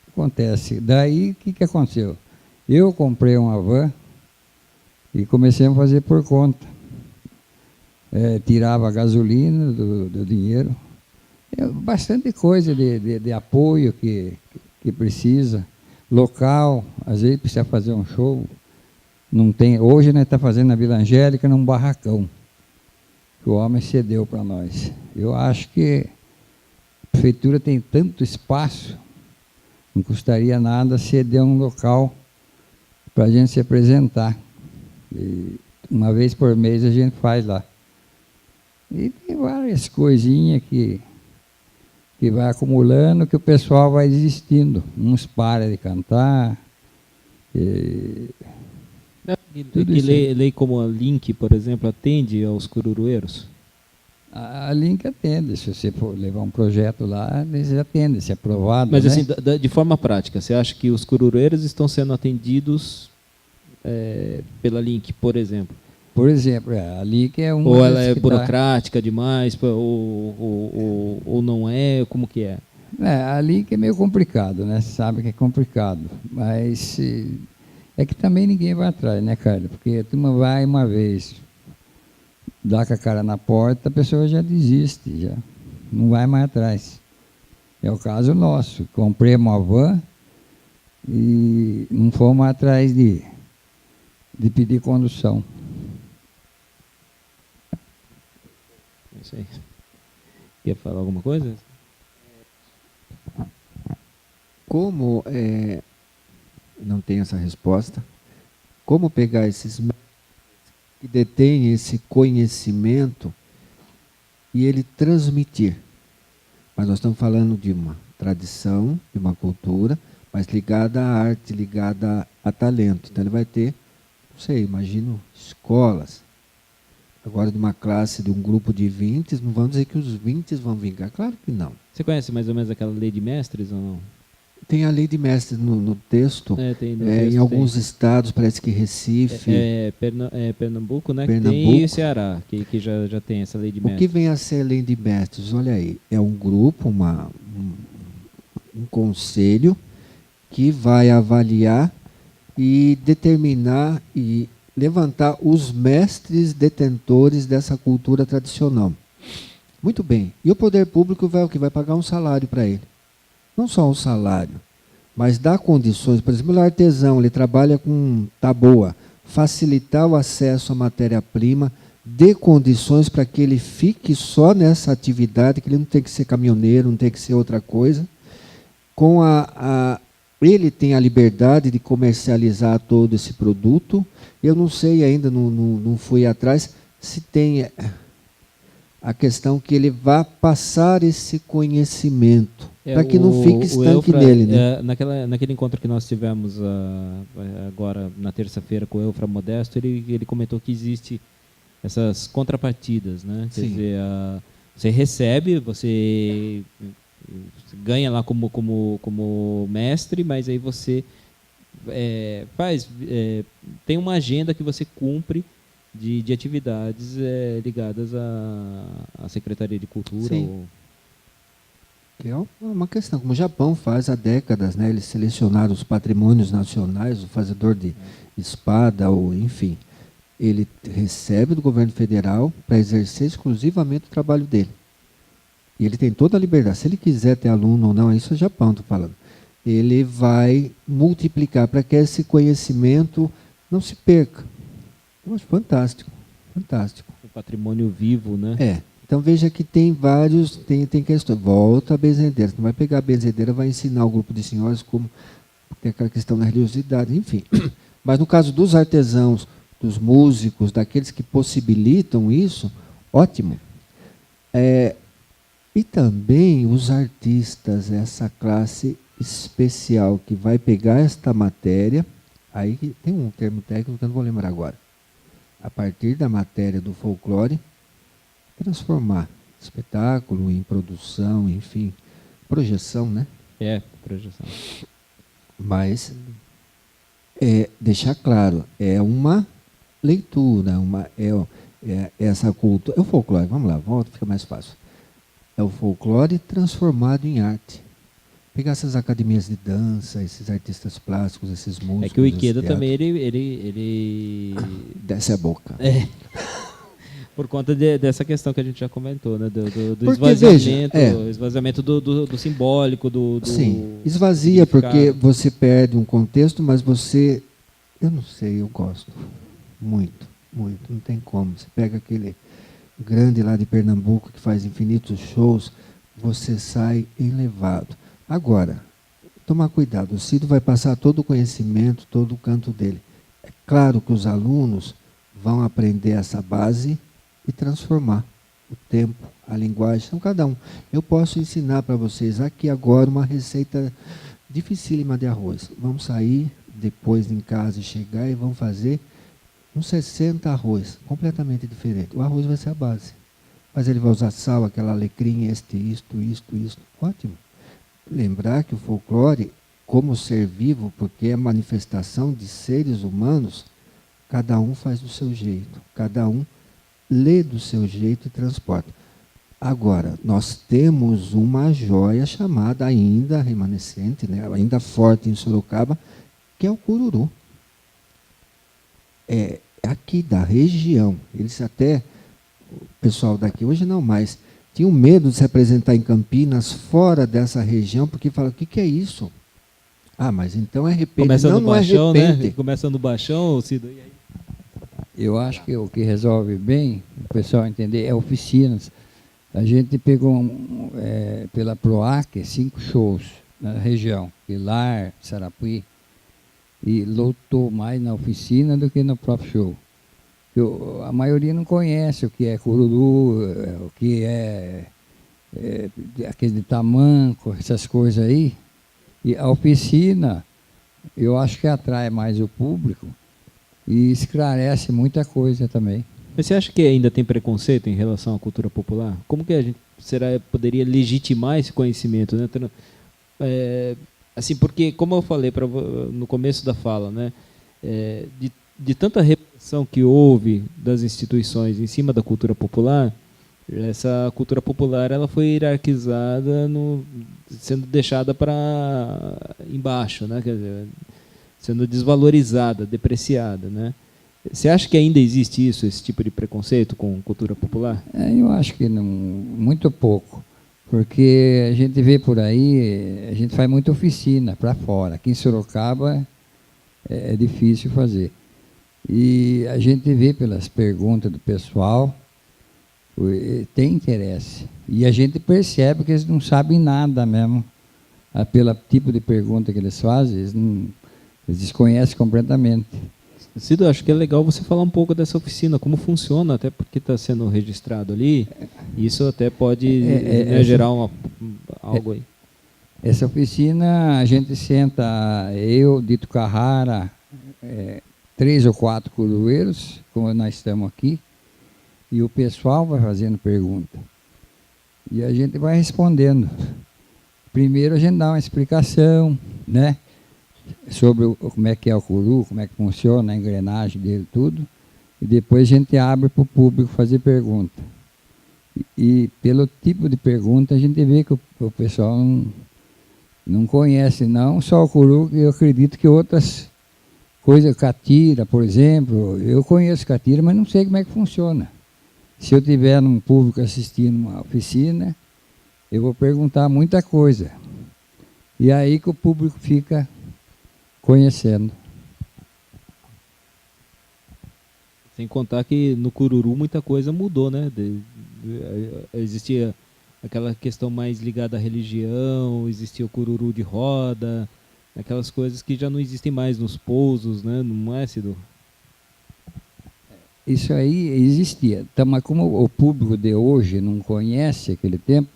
acontece. Daí, o que aconteceu? Eu comprei uma van e comecei a fazer por conta. Tirava a gasolina do dinheiro. Bastante coisa de apoio que precisa. Local, às vezes precisa fazer um show. Não tem, hoje nós estamos fazendo na Vila Angélica num barracão, que o homem cedeu para nós. Eu acho que a prefeitura tem tanto espaço, não custaria nada ceder um local para a gente se apresentar. E uma vez por mês a gente faz lá. E tem várias coisinhas que vai acumulando, que o pessoal vai desistindo. Uns param de cantar. Lei como a Link, por exemplo, atende aos cururueiros? A Link atende. Se você for levar um projeto lá, eles atendem, se é aprovado. Mas né? assim, de forma prática, você acha que os cururueiros estão sendo atendidos pela Link, por exemplo? Por exemplo, a Link é uma... Ou ela é burocrática demais, ou não é? Como que é? A Link é meio complicado, né? Você sabe que é complicado. Mas é que também ninguém vai atrás, né, Carlos? Porque a turma vai uma vez, dá com a cara na porta, a pessoa já desiste, já não vai mais atrás. É o caso nosso. Comprei uma van e não fomos atrás de pedir condução. Não sei. Quer falar alguma coisa? como não tem essa resposta, como pegar esses que detêm esse conhecimento e ele transmitir. Mas nós estamos falando de uma tradição, de uma cultura, mas ligada à arte, ligada a talento. Então ele vai ter, não sei, imagino, escolas. Agora de uma classe, de um grupo de 20, não vamos dizer que os 20 vão vingar. Claro que não. Você conhece mais ou menos aquela lei de mestres ou não? Tem a lei de mestres no texto. Tem no em texto, alguns tem. estados, parece que Recife. Pernambuco, né? Pernambuco. Que tem, e o Ceará, que já tem essa lei de O que mestres. vem a ser a lei de mestres? Olha aí, é um grupo, um conselho que vai avaliar e determinar e levantar os mestres detentores dessa cultura tradicional. Muito bem. E o poder público vai o que? Vai pagar um salário para ele. Não só um salário, mas dar condições. Por exemplo, o artesão, ele trabalha com taboa. Facilitar o acesso à matéria-prima, dê condições para que ele fique só nessa atividade, que ele não tem que ser caminhoneiro, não tem que ser outra coisa. Ele tem a liberdade de comercializar todo esse produto. Eu não sei ainda, não fui atrás, se tem a questão que ele vá passar esse conhecimento, para que não fique estanque nele. Né? Naquele encontro que nós tivemos agora na terça-feira com o Eufra Modesto, ele comentou que existe essas contrapartidas, né? Quer dizer, você recebe, você ganha lá como mestre, mas aí você tem uma agenda que você cumpre de atividades ligadas à Secretaria de Cultura. Sim. Que é uma questão, como o Japão faz há décadas, né? Eles selecionaram os patrimônios nacionais, o fazedor de espada, ou enfim, ele recebe do governo federal para exercer exclusivamente o trabalho dele. E ele tem toda a liberdade. Se ele quiser ter aluno ou não, isso é Japão, estou falando. Ele vai multiplicar para que esse conhecimento não se perca. Eu acho fantástico, fantástico. O patrimônio vivo, né? Então veja que tem vários, tem questões. Volta a benzedeira. Você não vai pegar a benzedeira, vai ensinar o grupo de senhoras como tem aquela questão da religiosidade, enfim. Mas no caso dos artesãos, dos músicos, daqueles que possibilitam isso, ótimo. E também os artistas, essa classe especial que vai pegar esta matéria, aí tem um termo técnico que eu não vou lembrar agora. A partir da matéria do folclore, transformar espetáculo em produção, enfim, projeção, né? Projeção. Mas deixar claro, é uma leitura, essa cultura. É o folclore, vamos lá, volta, fica mais fácil. É o folclore transformado em arte. Pegar essas academias de dança, esses artistas plásticos, esses músicos. É que o Ikeda também, ele desce a boca. Por conta dessa questão que a gente já comentou, né? Do porque, esvaziamento, veja, esvaziamento do simbólico, Sim, esvazia porque você perde um contexto, mas você, eu não sei, eu gosto muito, muito, não tem como. Você pega aquele grande lá de Pernambuco que faz infinitos shows, você sai enlevado. Agora, tomar cuidado, o Cido vai passar todo o conhecimento, todo o canto dele. É claro que os alunos vão aprender essa base e transformar o tempo, a linguagem, então cada um. Eu posso ensinar para vocês aqui agora uma receita dificílima de arroz. Vamos sair depois em casa e chegar e vamos fazer uns 60 arroz, completamente diferente. O arroz vai ser a base. Mas ele vai usar sal, aquela alecrim, isto. Ótimo. Lembrar que o folclore, como ser vivo, porque é manifestação de seres humanos, cada um faz do seu jeito, cada um lê do seu jeito e transporta. Agora, nós temos uma joia chamada ainda remanescente, né, ainda forte em Sorocaba, que é o cururu. É aqui da região. Eles até, o pessoal daqui, hoje não mais, tinham medo de se apresentar em Campinas, fora dessa região, porque falam, o que é isso? Ah, mas então é repente. Começa no baixão, é repente. né? Começa no baixão, Cido, e aí? Eu acho que o que resolve bem, o pessoal entender, é oficinas. A gente pegou pela PROAC 5 shows na região, Pilar, Sarapuí, e lotou mais na oficina do que no próprio show. A maioria não conhece o que é cururu, o que é aquele de tamanco, essas coisas aí. E a oficina, eu acho que atrai mais o público e esclarece muita coisa também. Mas você acha que ainda tem preconceito em relação à cultura popular? Como que a gente poderia legitimar esse conhecimento, né? Assim, porque, como eu falei no começo da fala, né? De tanta repressão que houve das instituições em cima da cultura popular, essa cultura popular ela foi hierarquizada, sendo deixada para embaixo, né? Quer dizer, sendo desvalorizada, depreciada, né? Você acha que ainda existe esse tipo de preconceito com cultura popular? Eu acho que não, muito pouco, porque a gente vê por aí, a gente faz muita oficina para fora. Aqui em Sorocaba é difícil fazer. E a gente vê pelas perguntas do pessoal, tem interesse. E a gente percebe que eles não sabem nada mesmo. Pelo tipo de pergunta que eles fazem, eles desconhecem completamente. Cido, acho que é legal você falar um pouco dessa oficina, como funciona, até porque está sendo registrado ali. Isso até pode gerar algo aí. Essa oficina, a gente senta, eu, Dito Carrara, 3 ou 4 curueiros, como nós estamos aqui, e o pessoal vai fazendo pergunta. E a gente vai respondendo. Primeiro a gente dá uma explicação, né? Sobre como é que é o curu, como é que funciona a engrenagem dele, tudo. E depois a gente abre para o público fazer pergunta. E pelo tipo de pergunta a gente vê que o pessoal não conhece, não só o curu, eu acredito que outras coisas, catira, por exemplo, eu conheço catira, mas não sei como é que funciona. Se eu tiver num público assistindo uma oficina, eu vou perguntar muita coisa. E aí que o público fica conhecendo. Sem contar que no cururu muita coisa mudou, né? Existia aquela questão mais ligada à religião, existia o cururu de roda, aquelas coisas que já não existem mais nos pousos, né? Não é, Cido? Isso aí existia. Então, mas como o público de hoje não conhece aquele tempo,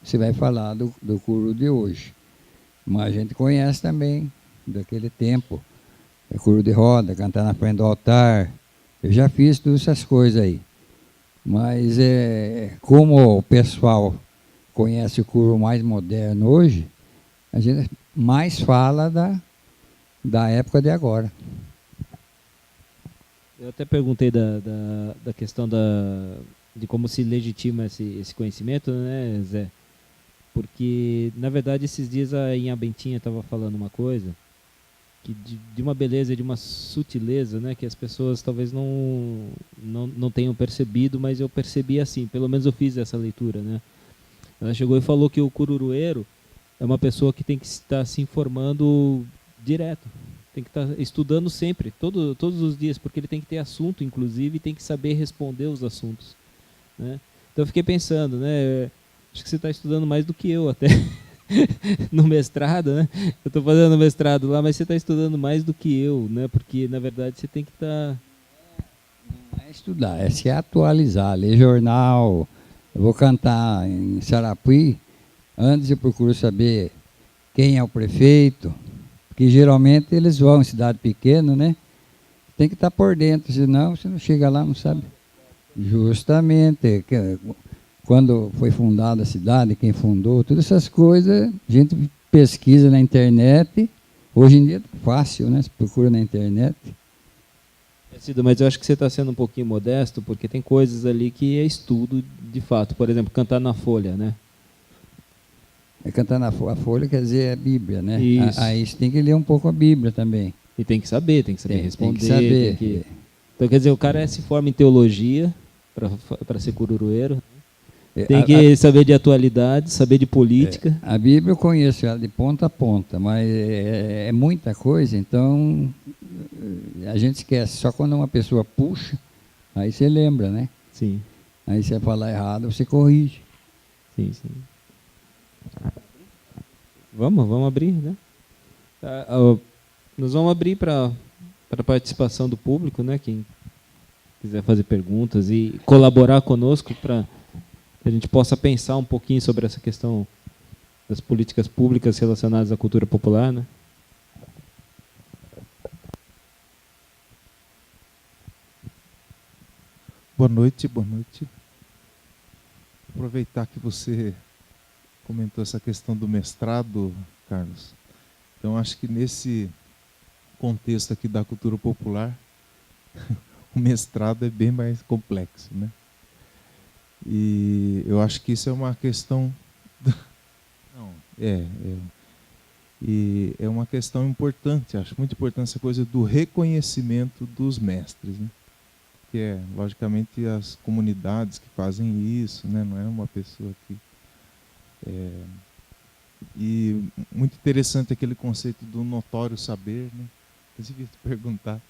você vai falar do cururu de hoje. Mas a gente conhece também daquele tempo. Cururu de roda, cantar na frente do altar. Eu já fiz todas essas coisas aí. Mas como o pessoal conhece o cururu mais moderno hoje, a gente mais fala da época de agora. Eu até perguntei da questão de como se legitima esse conhecimento, né, Zé? Porque, na verdade, esses dias a Inha Bentinha estava falando uma coisa que de uma beleza, de uma sutileza, né, que as pessoas talvez não tenham percebido, mas eu percebi assim, pelo menos eu fiz essa leitura, né? Ela chegou e falou que o cururueiro é uma pessoa que tem que estar se informando direto, tem que estar estudando sempre, todos os dias, porque ele tem que ter assunto, inclusive, e tem que saber responder os assuntos, né? Então eu fiquei pensando, né, acho que você está estudando mais do que eu até. No mestrado, né? Eu estou fazendo mestrado lá, mas você está estudando mais do que eu, né? Porque, na verdade, você tem que estar... Não é estudar, é se atualizar, ler jornal. Eu vou cantar em Sarapuí, antes eu procuro saber quem é o prefeito, porque geralmente eles vão em cidade pequena, né? Tem que estar por dentro, senão você não chega lá, não sabe. Justamente, quando foi fundada a cidade, quem fundou, todas essas coisas, a gente pesquisa na internet. Hoje em dia é fácil, né? Você procura na internet. Cido, mas eu acho que você está sendo um pouquinho modesto, porque tem coisas ali que é estudo de fato. Por exemplo, cantar na folha, né? Cantar na folha quer dizer a Bíblia, né? Isso. Aí você tem que ler um pouco a Bíblia também. E tem que saber responder. Tem que saber. Então, quer dizer, o cara se forma em teologia para ser cururueiro. Tem que saber de atualidade, saber de política. A Bíblia eu conheço ela de ponta a ponta, mas é muita coisa, então a gente esquece. Só quando uma pessoa puxa, aí você lembra, né? Sim. Aí você falar errado, você corrige. Sim, sim. Vamos abrir, né? Nós vamos abrir para a participação do público, né? Quem quiser fazer perguntas e colaborar conosco para que a gente possa pensar um pouquinho sobre essa questão das políticas públicas relacionadas à cultura popular, né? Boa noite, boa noite. Aproveitar que você comentou essa questão do mestrado, Carlos. Então, acho que nesse contexto aqui da cultura popular, o mestrado é bem mais complexo, né? E eu acho que isso é uma questão... Não, e é uma questão importante, acho muito importante essa coisa do reconhecimento dos mestres, né? Que é, logicamente, as comunidades que fazem isso, né? Não é uma pessoa que... E muito interessante aquele conceito do notório saber, né? Inclusive, ia te perguntar,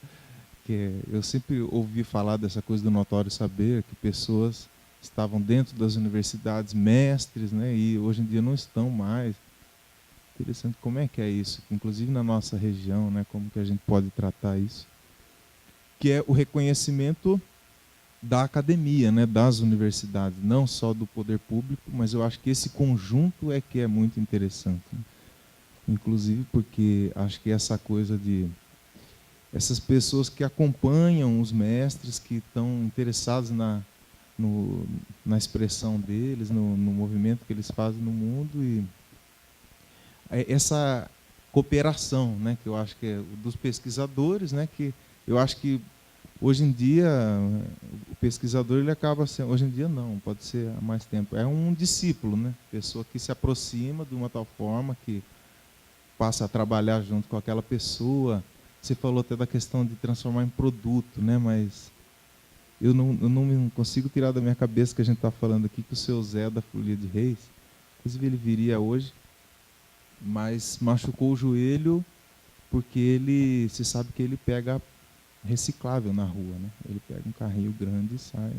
eu sempre ouvi falar dessa coisa do notório saber, que pessoas estavam dentro das universidades, mestres, né? E hoje em dia não estão mais. Interessante como é que é isso, inclusive na nossa região, né? Como que a gente pode tratar isso? Que é o reconhecimento da academia, né, das universidades, não só do poder público, mas eu acho que esse conjunto é que é muito interessante, né? Inclusive porque acho que essa coisa de essas pessoas que acompanham os mestres, que estão interessados na expressão deles, no movimento que eles fazem no mundo, e essa cooperação, né, que eu acho que é dos pesquisadores, né, que eu acho que hoje em dia, o pesquisador ele acaba sendo... Hoje em dia não, pode ser há mais tempo. É um discípulo, né? Pessoa que se aproxima de uma tal forma que passa a trabalhar junto com aquela pessoa. Você falou até da questão de transformar em produto, né? Mas eu não consigo tirar da minha cabeça que a gente está falando aqui que o seu Zé da Folia de Reis, inclusive ele viria hoje, mas machucou o joelho porque ele... Você sabe que ele pega reciclável na rua, né? Ele pega um carrinho grande e sai.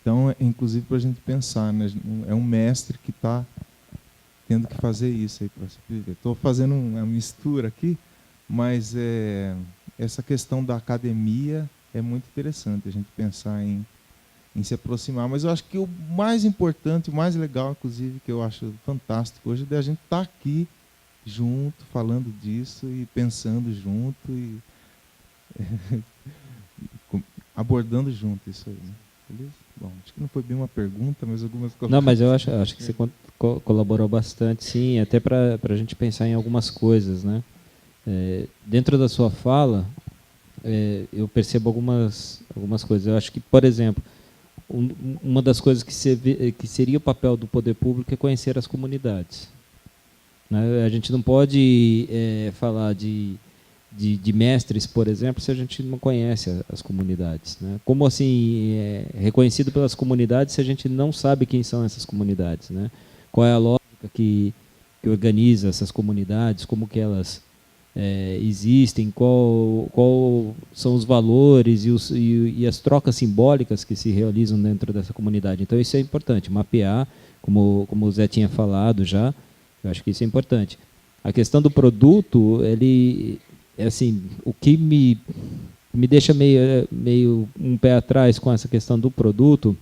Então, inclusive para a gente pensar, né? É um mestre que está tendo que fazer isso aí para sobreviver. Estou fazendo uma mistura aqui, mas essa questão da academia é muito interessante, a gente pensar em se aproximar. Mas eu acho que o mais importante, o mais legal, inclusive, que eu acho fantástico hoje, é a gente estar aqui junto, falando disso e pensando junto e abordando junto isso aí, né? Beleza? Bom, acho que não foi bem uma pergunta, mas algumas coisas. Não, mas eu acho que você colaborou bastante, sim, até para a gente pensar em algumas coisas, né? Dentro da sua fala, eu percebo algumas coisas. Eu acho que, por exemplo, uma das coisas que seria o papel do poder público é conhecer as comunidades, né? A gente não pode falar de mestres, por exemplo, se a gente não conhece as comunidades, né? Como assim reconhecido pelas comunidades se a gente não sabe quem são essas comunidades, né? Qual é a lógica que organiza essas comunidades, como que elas existem, qual são os valores e as trocas simbólicas que se realizam dentro dessa comunidade. Então isso é importante, mapear, como o Zé tinha falado já, eu acho que isso é importante. A questão do produto, ele... assim, o que me deixa meio um pé atrás com essa questão do produto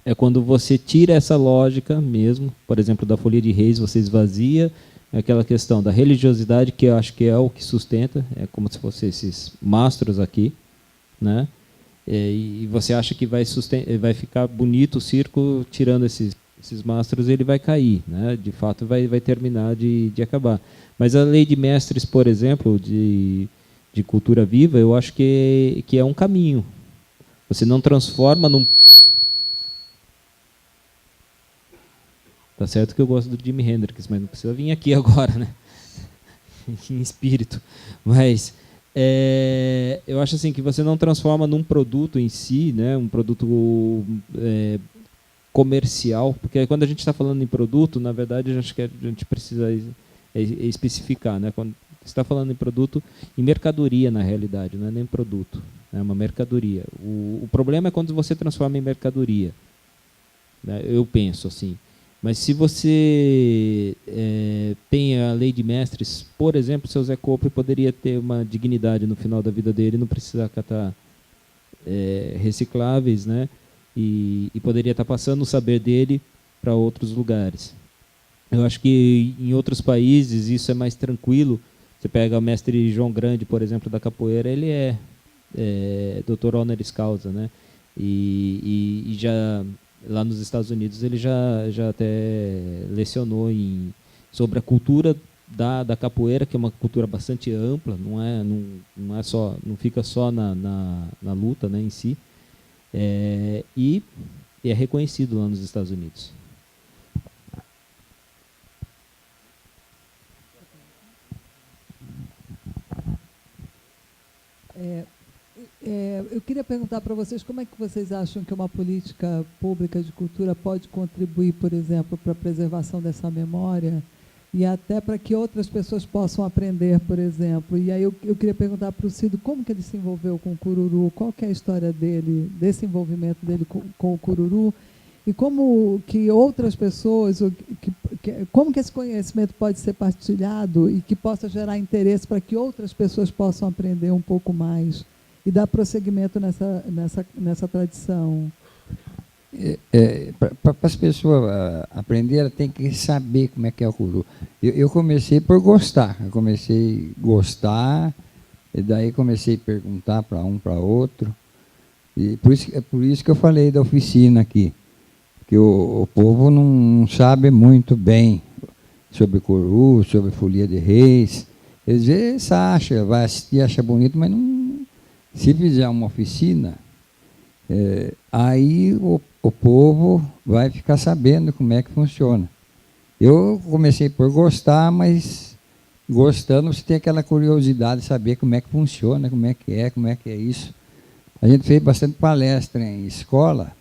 é quando você tira essa lógica mesmo, por exemplo, da Folia de Reis, você esvazia aquela questão da religiosidade, que eu acho que é o que sustenta, é como se fossem esses mastros aqui, né? E você acha que vai ficar bonito o circo, tirando esses mastros, ele vai cair, né? De fato vai terminar de acabar. Mas a lei de mestres, por exemplo, de cultura viva, eu acho que é um caminho. Você não transforma num... Tá certo que eu gosto do Jimi Hendrix, mas não precisa vir aqui agora, né? Em espírito. Mas eu acho assim que você não transforma num produto em si, né? Um produto comercial, porque quando a gente está falando em produto, na verdade, acho que a gente precisa especificar, né? Quando você está falando em produto, em mercadoria, na realidade, não é nem produto, é uma mercadoria. O problema é quando você transforma em mercadoria, né? Eu penso assim. Mas se você tem a lei de mestres, por exemplo, seu Zé Copre poderia ter uma dignidade no final da vida dele, não precisar catar recicláveis, né? E poderia estar passando o saber dele para outros lugares. Eu acho que em outros países isso é mais tranquilo. Você pega o mestre João Grande, por exemplo, da capoeira, ele é doutor honoris causa, né? E já lá nos Estados Unidos ele já até lecionou sobre a cultura da capoeira, que é uma cultura bastante ampla, não fica só na luta, né, em si, e é reconhecido lá nos Estados Unidos. Eu queria perguntar para vocês como é que vocês acham que uma política pública de cultura pode contribuir, por exemplo, para a preservação dessa memória e até para que outras pessoas possam aprender, por exemplo. E aí eu queria perguntar para o Cido como que ele se envolveu com o cururu, qual que é a história dele, desse envolvimento dele com o cururu, e como que outras pessoas, como que esse conhecimento pode ser partilhado e que possa gerar interesse para que outras pessoas possam aprender um pouco mais e dar prosseguimento nessa tradição. Para as pessoas aprenderem, tem que saber como é que é o cururu. Eu comecei por gostar, e daí comecei a perguntar para um, para outro, e por isso que eu falei da oficina aqui, que o povo não sabe muito bem sobre cururu, sobre folia de reis. Às vezes vai assistir, acha bonito, mas não. Se fizer uma oficina, aí o povo vai ficar sabendo como é que funciona. Eu comecei por gostar, mas gostando você tem aquela curiosidade de saber como é que funciona, como é que é isso. A gente fez bastante palestra em escola,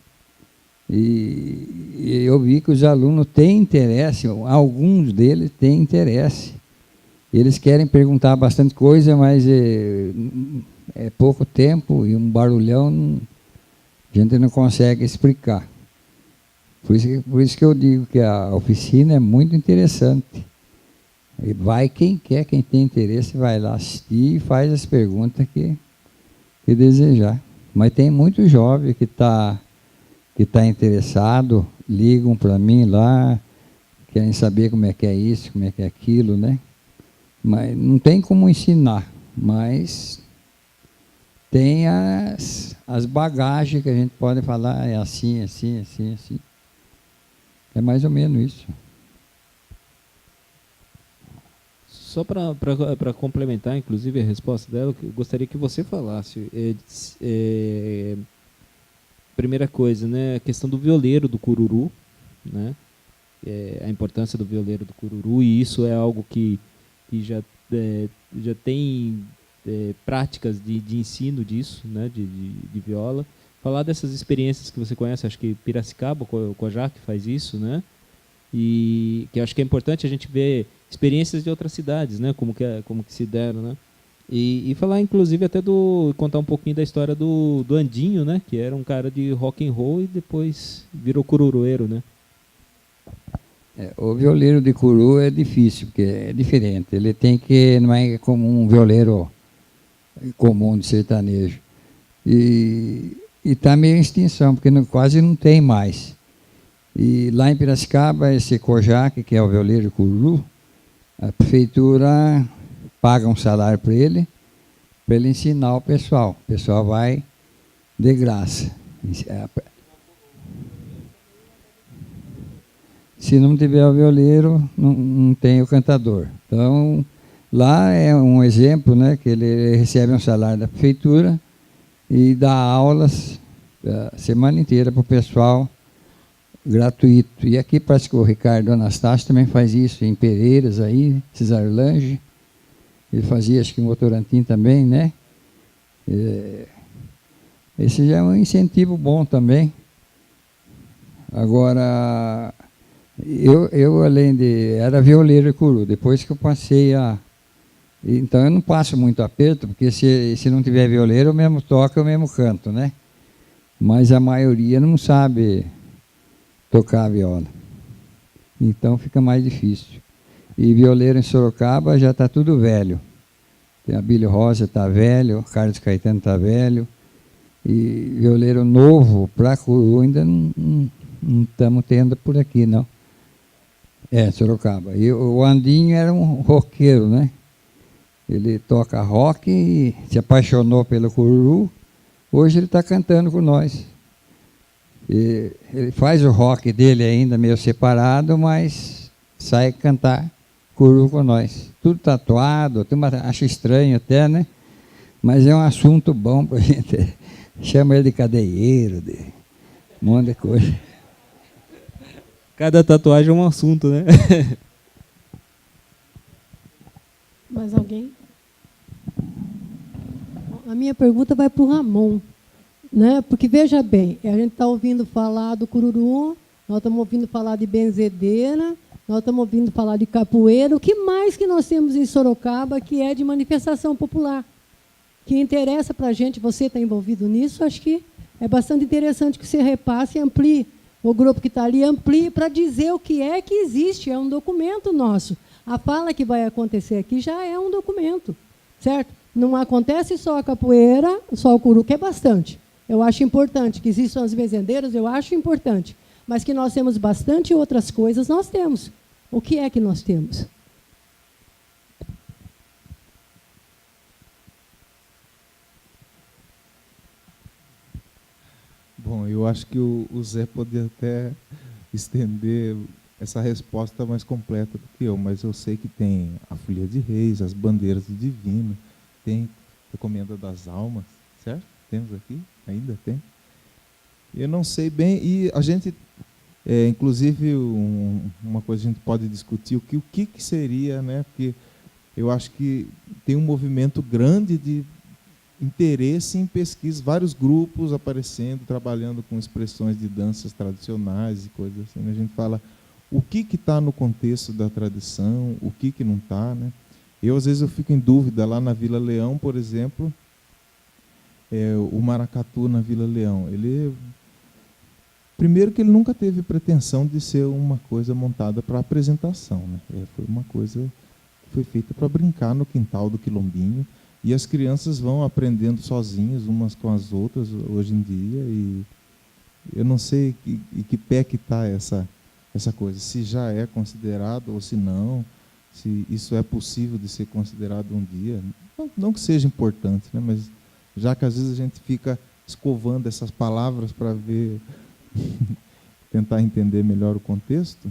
e eu vi que os alunos têm interesse, alguns deles têm interesse. Eles querem perguntar bastante coisa, mas é pouco tempo e um barulhão, a gente não consegue explicar. Por isso que eu digo que a oficina é muito interessante. E vai quem quer, quem tem interesse, vai lá assistir e faz as perguntas que desejar. Mas tem muito jovem que tá interessado, ligam para mim lá, querem saber como é que é isso, como é que é aquilo, né? Mas não tem como ensinar, mas tem as bagagens que a gente pode falar, é assim, assim, assim, assim. É mais ou menos isso. Só para complementar, inclusive, a resposta dela, eu gostaria que você falasse. Primeira coisa, né, a questão do violeiro do cururu, né, a importância do violeiro do cururu, e isso é algo que já tem práticas de ensino disso, né, de viola. Falar dessas experiências que você conhece, acho que Piracicaba, o Kojak faz isso, né, e que acho que é importante a gente ver experiências de outras cidades, né, como que se deram, né, e falar inclusive até contar um pouquinho da história do Andinho, né, que era um cara de rock and roll e depois virou cururueiro, né. O violeiro de cururu é difícil, porque é diferente. Ele não é como um violeiro comum de sertanejo. E está meio em extinção, porque quase não tem mais. E lá em Piracicaba, esse Kojak, que é o violeiro de cururu, a prefeitura paga um salário para ele ensinar o pessoal. O pessoal vai de graça. Se não tiver o violeiro, não tem o cantador. Então, lá é um exemplo, né, que ele recebe um salário da prefeitura e dá aulas a semana inteira para o pessoal, gratuito. E aqui parece que o Ricardo Anastácio também faz isso, em Pereiras, aí, Cesarlange. Ele fazia, acho que em Votorantim também, né? Esse já é um incentivo bom também. Agora, eu além era violeiro e cururu, depois que eu passei então eu não passo muito aperto, porque se não tiver violeiro, eu mesmo toco, eu mesmo canto, né? Mas a maioria não sabe tocar a viola. Então fica mais difícil. E violeiro em Sorocaba já está tudo velho. Tem Abílio Rosa está velho, Carlos Caetano está velho. E violeiro novo para curu ainda não estamos tendo por aqui, não. Sorocaba. E o Andinho era um roqueiro, né? Ele toca rock e se apaixonou pelo curu. Hoje ele está cantando com nós. E ele faz o rock dele ainda meio separado, mas sai cantar curu com nós. Tudo tatuado, acha estranho até, né? Mas é um assunto bom para a gente. Chama ele de cadeieiro, de um monte de coisa. Cada tatuagem é um assunto, né? Mais alguém? A minha pergunta vai para o Ramon, né? Porque, veja bem, a gente está ouvindo falar do cururu, nós estamos ouvindo falar de benzedeira, nós estamos ouvindo falar de capoeira. O que mais que nós temos em Sorocaba que é de manifestação popular? Que interessa para a gente, você está envolvido nisso, acho que é bastante interessante que você repasse e amplie. O grupo que está ali amplie para dizer o que é que existe, é um documento nosso. A fala que vai acontecer aqui já é um documento, certo? Não acontece só a capoeira, só o curu, que é bastante. Eu acho importante que existam as benzedeiras, eu acho importante. Mas que nós temos bastante outras coisas, nós temos. O que é que nós temos? Bom, eu acho que o Zé poderia até estender essa resposta mais completa do que eu, mas eu sei que tem a Folia de Reis, as bandeiras do Divino, tem a Comenda das Almas, certo? Temos aqui? Ainda tem? Eu não sei bem, e a gente, inclusive, uma coisa a gente pode discutir, o que seria, né? Porque eu acho que tem um movimento grande de interesse em pesquisa, vários grupos aparecendo, trabalhando com expressões de danças tradicionais e coisas assim. A gente fala o que está no contexto da tradição, o que não está, né? Às vezes eu fico em dúvida, lá na Vila Leão, por exemplo, o maracatu na Vila Leão, primeiro que ele nunca teve pretensão de ser uma coisa montada para apresentação, né? Foi uma coisa que foi feita para brincar no quintal do quilombinho, e as crianças vão aprendendo sozinhas, umas com as outras, hoje em dia, e eu não sei que pé que está essa coisa, se já é considerado ou se não, se isso é possível de ser considerado um dia. Não que seja importante, né, mas já que às vezes a gente fica escovando essas palavras para ver, tentar entender melhor o contexto,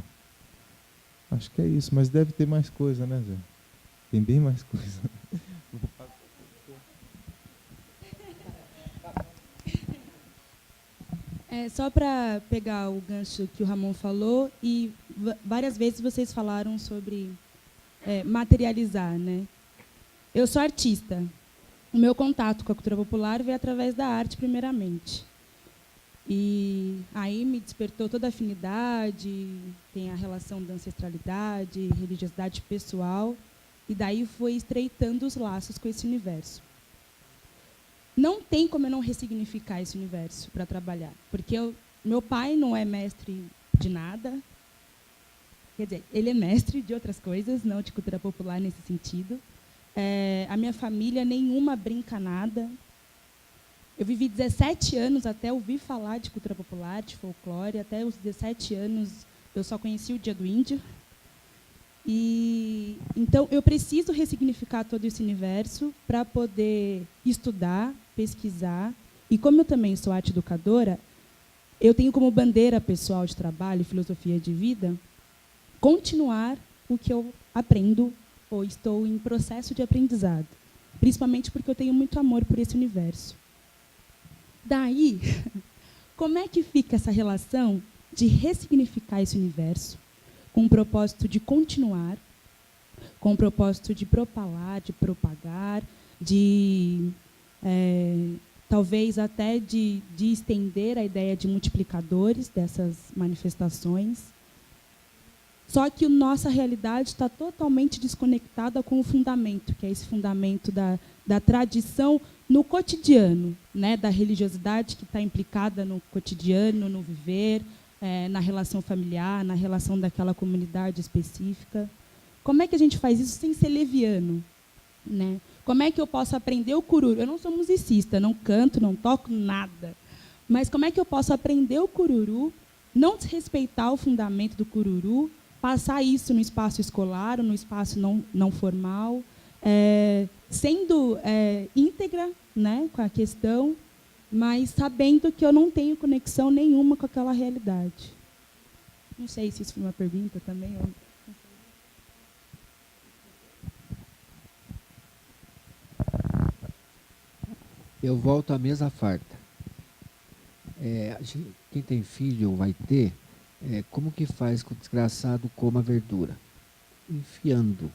acho que é isso, mas deve ter mais coisa, né, Zé? Tem bem mais coisa. Só para pegar o gancho que o Ramon falou, e várias vezes vocês falaram sobre materializar, né? Eu sou artista. O meu contato com a cultura popular veio através da arte, primeiramente. E aí me despertou toda a afinidade, tem a relação da ancestralidade, religiosidade pessoal, e daí foi estreitando os laços com esse universo. Não tem como eu não ressignificar esse universo para trabalhar, porque meu pai não é mestre de nada, quer dizer, ele é mestre de outras coisas, não de cultura popular nesse sentido. A minha família nenhuma brinca nada. Eu vivi 17 anos até ouvir falar de cultura popular, de folclore, até os 17 anos eu só conheci o Dia do Índio. E então eu preciso ressignificar todo esse universo para poder estudar, pesquisar. E como eu também sou arte educadora, eu tenho como bandeira pessoal de trabalho, filosofia de vida, continuar o que eu aprendo ou estou em processo de aprendizado, principalmente porque eu tenho muito amor por esse universo. Daí, como é que fica essa relação de ressignificar esse universo com o propósito de continuar, com o propósito de propalar, de propagar, de talvez até de estender a ideia de multiplicadores dessas manifestações. Só que a nossa realidade está totalmente desconectada com o fundamento, que é esse fundamento da tradição no cotidiano, né, da religiosidade que está implicada no cotidiano, no viver, na relação familiar, na relação daquela comunidade específica. Como é que a gente faz isso sem ser leviano, né? Como é que eu posso aprender o cururu? Eu não sou musicista, não canto, não toco nada. Mas como é que eu posso aprender o cururu, não desrespeitar o fundamento do cururu, passar isso no espaço escolar, no espaço não formal, sendo íntegra, né, com a questão, mas sabendo que eu não tenho conexão nenhuma com aquela realidade. Não sei se isso foi uma pergunta também. Eu volto à mesa farta. Quem tem filho vai ter, como que faz que o desgraçado coma verdura? Enfiando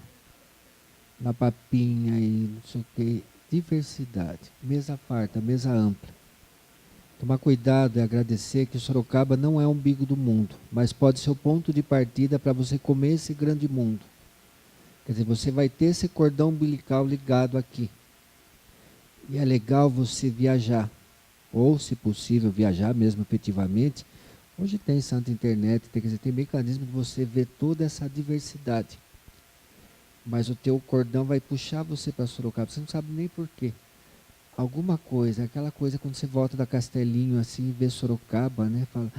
na papinha e não sei o que. Diversidade. Mesa farta, mesa ampla. Tomar cuidado e agradecer que Sorocaba não é o umbigo do mundo, mas pode ser o ponto de partida para você comer esse grande mundo. Quer dizer, você vai ter esse cordão umbilical ligado aqui. E é legal você viajar, ou, se possível, viajar mesmo efetivamente. Hoje tem santa internet, tem mecanismo de você ver toda essa diversidade. Mas o teu cordão vai puxar você para Sorocaba, você não sabe nem por quê. Alguma coisa, aquela coisa quando você volta da Castelinho assim e vê Sorocaba, né? Fala,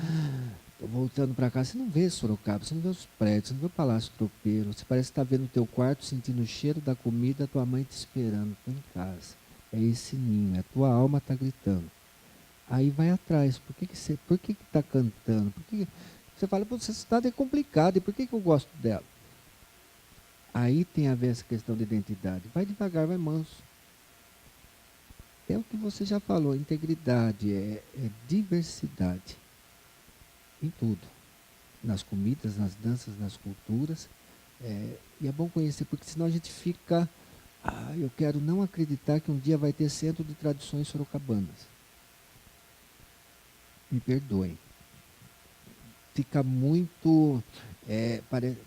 tô voltando para cá, você não vê Sorocaba, você não vê os prédios, você não vê o Palácio Tropeiro, você parece estar vendo o teu quarto, sentindo o cheiro da comida, tua mãe te esperando, tô em casa. É esse ninho, a tua alma está gritando. Aí vai atrás, por que está cantando? Você fala, essa cidade é complicada, e por que eu gosto dela? Aí tem a ver essa questão de identidade. Vai devagar, vai manso. É o que você já falou, integridade, é diversidade. Em tudo. Nas comidas, nas danças, nas culturas. E é bom conhecer, porque senão a gente fica... eu quero não acreditar que um dia vai ter centro de tradições sorocabanas. Me perdoem. Fica muito...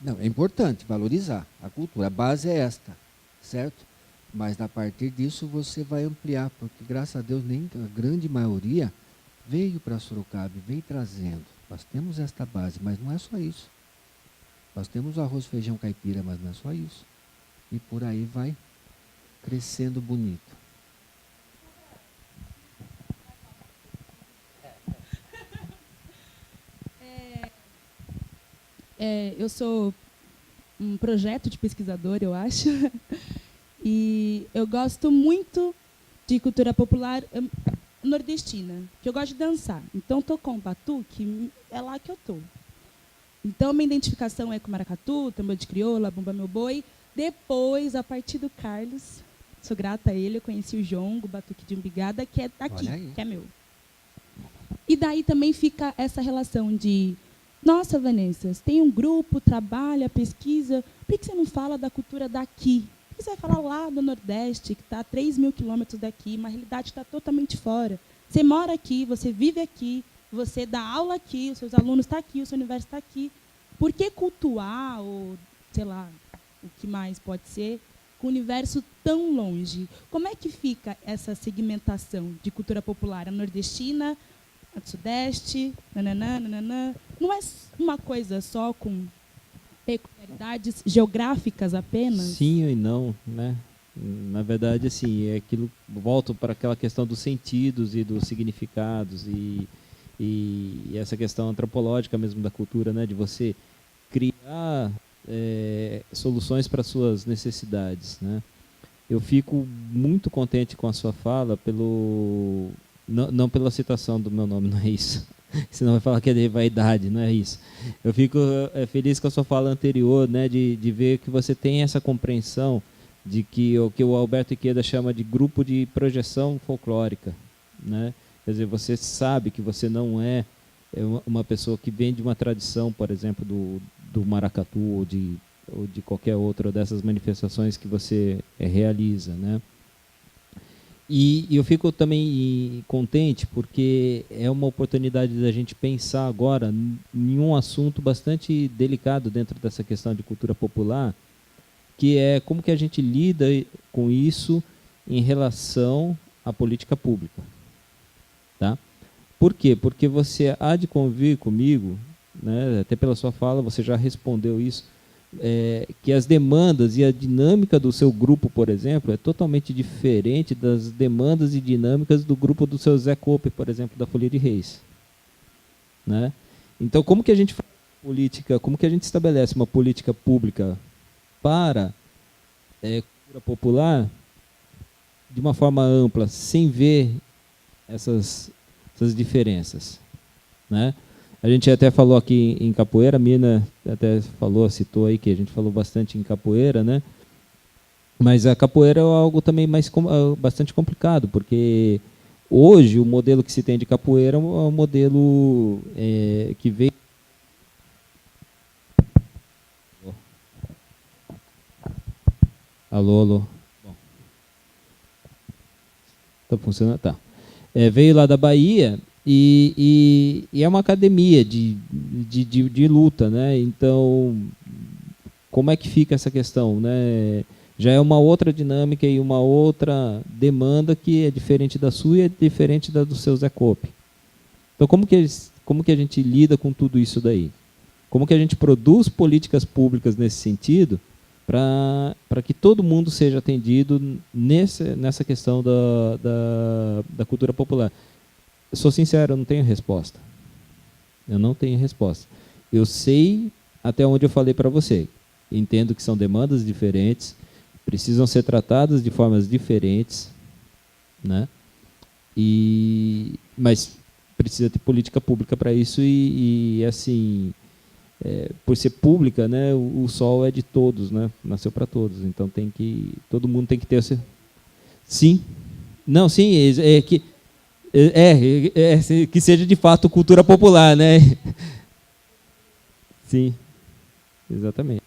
Não, é importante valorizar a cultura. A base é esta, certo? Mas a partir disso você vai ampliar, porque graças a Deus nem a grande maioria veio para Sorocaba, vem trazendo. Nós temos esta base, mas não é só isso. Nós temos o arroz, feijão, caipira, mas não é só isso. E por aí vai crescendo bonito. Eu sou um projeto de pesquisador, eu acho, e eu gosto muito de cultura popular nordestina, que eu gosto de dançar. Então, tocou um batuque, é lá que eu estou. Então, minha identificação é com maracatu, tambor de crioula, bumba meu boi. Depois, a partir do Carlos, sou grata a ele, eu conheci o jongo, o batuque de umbigada, que é daqui, que é meu. E daí também fica essa relação de... Nossa, Vanessa, você tem um grupo, trabalha, pesquisa, por que você não fala da cultura daqui? Por que você vai falar lá do Nordeste, que está a 3.000 quilômetros daqui, uma realidade está totalmente fora? Você mora aqui, você vive aqui, você dá aula aqui, os seus alunos estão aqui, o seu universo está aqui. Por que cultuar, ou sei lá, o que mais pode ser, com o universo tão longe? Como é que fica essa segmentação de cultura popular? A nordestina, a do Sudeste, nananã, nananã. Não é uma coisa só com peculiaridades geográficas apenas? Sim e não, né? Na verdade, assim, é aquilo, volto para aquela questão dos sentidos e dos significados e essa questão antropológica mesmo da cultura, né? De você criar soluções para suas necessidades, né? Eu fico muito contente com a sua fala não pela citação do meu nome, não é isso. Senão vai falar que é de vaidade, não é isso. Eu fico feliz com a sua fala anterior, né, de ver que você tem essa compreensão de que o que o Alberto Iqueda chama de grupo de projeção folclórica, né? Quer dizer, você sabe que você não é uma pessoa que vem de uma tradição, por exemplo, do maracatu ou de qualquer outra dessas manifestações que você realiza, né? E eu fico também contente porque é uma oportunidade da gente pensar agora em um assunto bastante delicado dentro dessa questão de cultura popular, que é como que a gente lida com isso em relação à política pública. Tá? Por quê? Porque você há de convir comigo né, até pela sua fala, você já respondeu isso, que as demandas e a dinâmica do seu grupo, por exemplo, é totalmente diferente das demandas e dinâmicas do grupo do seu Zé Cope, por exemplo, da Folia de Reis. Né? Então, como que a gente faz política, como que a gente estabelece uma política pública para cultura popular de uma forma ampla, sem ver essas diferenças, né? A gente até falou aqui em capoeira, a Mina até citou aí que a gente falou bastante em capoeira, né? Mas a capoeira é algo também bastante complicado, porque hoje o modelo que se tem de capoeira é um modelo que veio... Alô. Bom. Tá funcionando? Tá. Veio lá da Bahia e é uma academia de luta, né? Então, como é que fica essa questão, né? Já é uma outra dinâmica e uma outra demanda que é diferente da sua e é diferente da do seu Zé Cope. Então, como que a gente lida com tudo isso daí? Como que a gente produz políticas públicas nesse sentido para que todo mundo seja atendido nessa questão da cultura popular? Eu sou sincero, eu não tenho resposta. Eu não tenho resposta. Eu sei até onde eu falei para você. Entendo que são demandas diferentes, precisam ser tratadas de formas diferentes, né? Mas precisa ter política pública para isso e assim, por ser pública, né? O sol é de todos, né? Nasceu para todos, então todo mundo tem que ter sim, não, sim, que seja de fato cultura popular, né? Sim, exatamente.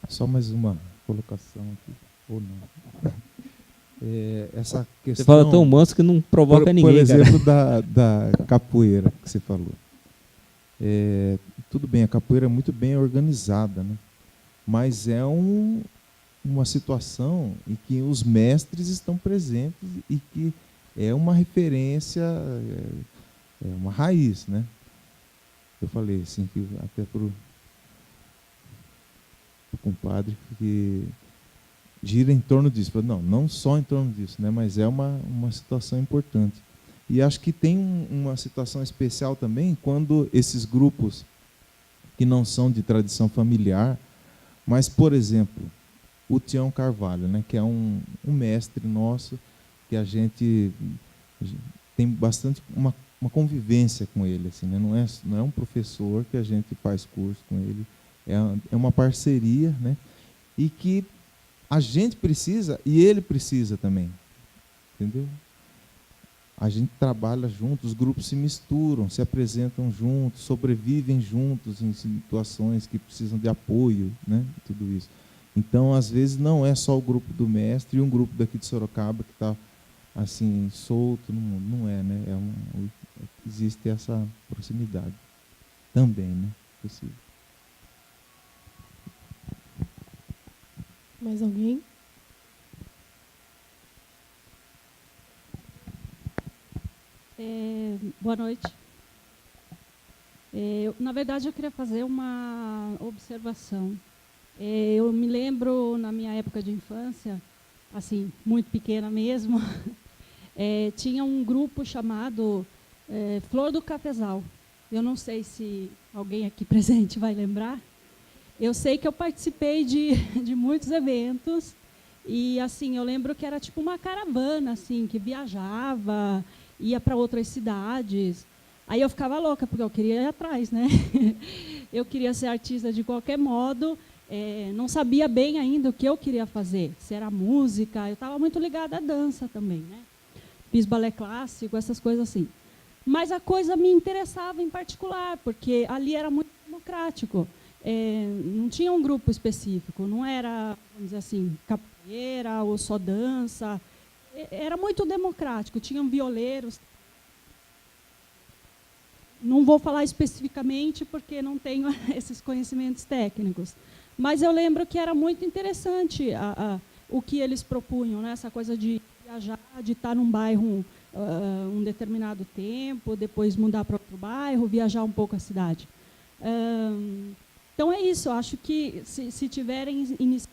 Só mais uma colocação aqui, ou não? Essa questão... Você fala tão manso que não provoca ninguém, por exemplo, cara. da capoeira que você falou. Tudo bem, a capoeira é muito bem organizada, né? Mas é uma situação em que os mestres estão presentes e que é uma referência, é uma raiz, né? Eu falei assim, que até para o compadre, que gira em torno disso. Não só em torno disso, né? Mas é uma situação importante. E acho que tem uma situação especial também quando esses grupos que não são de tradição familiar, mas, por exemplo, o Tião Carvalho, né, que é um mestre nosso, que a gente tem bastante uma convivência com ele, assim, né? Não é um professor que a gente faz curso com ele, é uma parceria, né? E que a gente precisa e ele precisa também, entendeu? A gente trabalha junto, os grupos se misturam, se apresentam juntos, sobrevivem juntos em situações que precisam de apoio, né? Tudo isso. Então, às vezes, não é só o grupo do mestre e um grupo daqui de Sorocaba que está assim, solto no mundo. Não é, né? Existe essa proximidade também, né? Possível. Mais alguém? Boa noite. Na verdade, eu queria fazer uma observação. Eu me lembro, na minha época de infância, assim, muito pequena mesmo, tinha um grupo chamado Flor do Cafezal. Eu não sei se alguém aqui presente vai lembrar. Eu sei que eu participei de muitos eventos e, assim, eu lembro que era tipo uma caravana, assim, que viajava, ia para outras cidades. Aí eu ficava louca, porque eu queria ir atrás, né? Eu queria ser artista de qualquer modo, não sabia bem ainda o que eu queria fazer, se era música, eu estava muito ligada à dança também, né? Fiz balé clássico, essas coisas assim. Mas a coisa me interessava em particular, porque ali era muito democrático. Não tinha um grupo específico, não era, vamos dizer assim, capoeira ou só dança. Era muito democrático, tinham violeiros. Não vou falar especificamente porque não tenho esses conhecimentos técnicos, mas eu lembro que era muito interessante o que eles propunham, né? Essa coisa de viajar, de estar num bairro um determinado tempo, depois mudar para outro bairro, viajar um pouco a cidade. Então é isso, eu acho que se tiverem iniciativas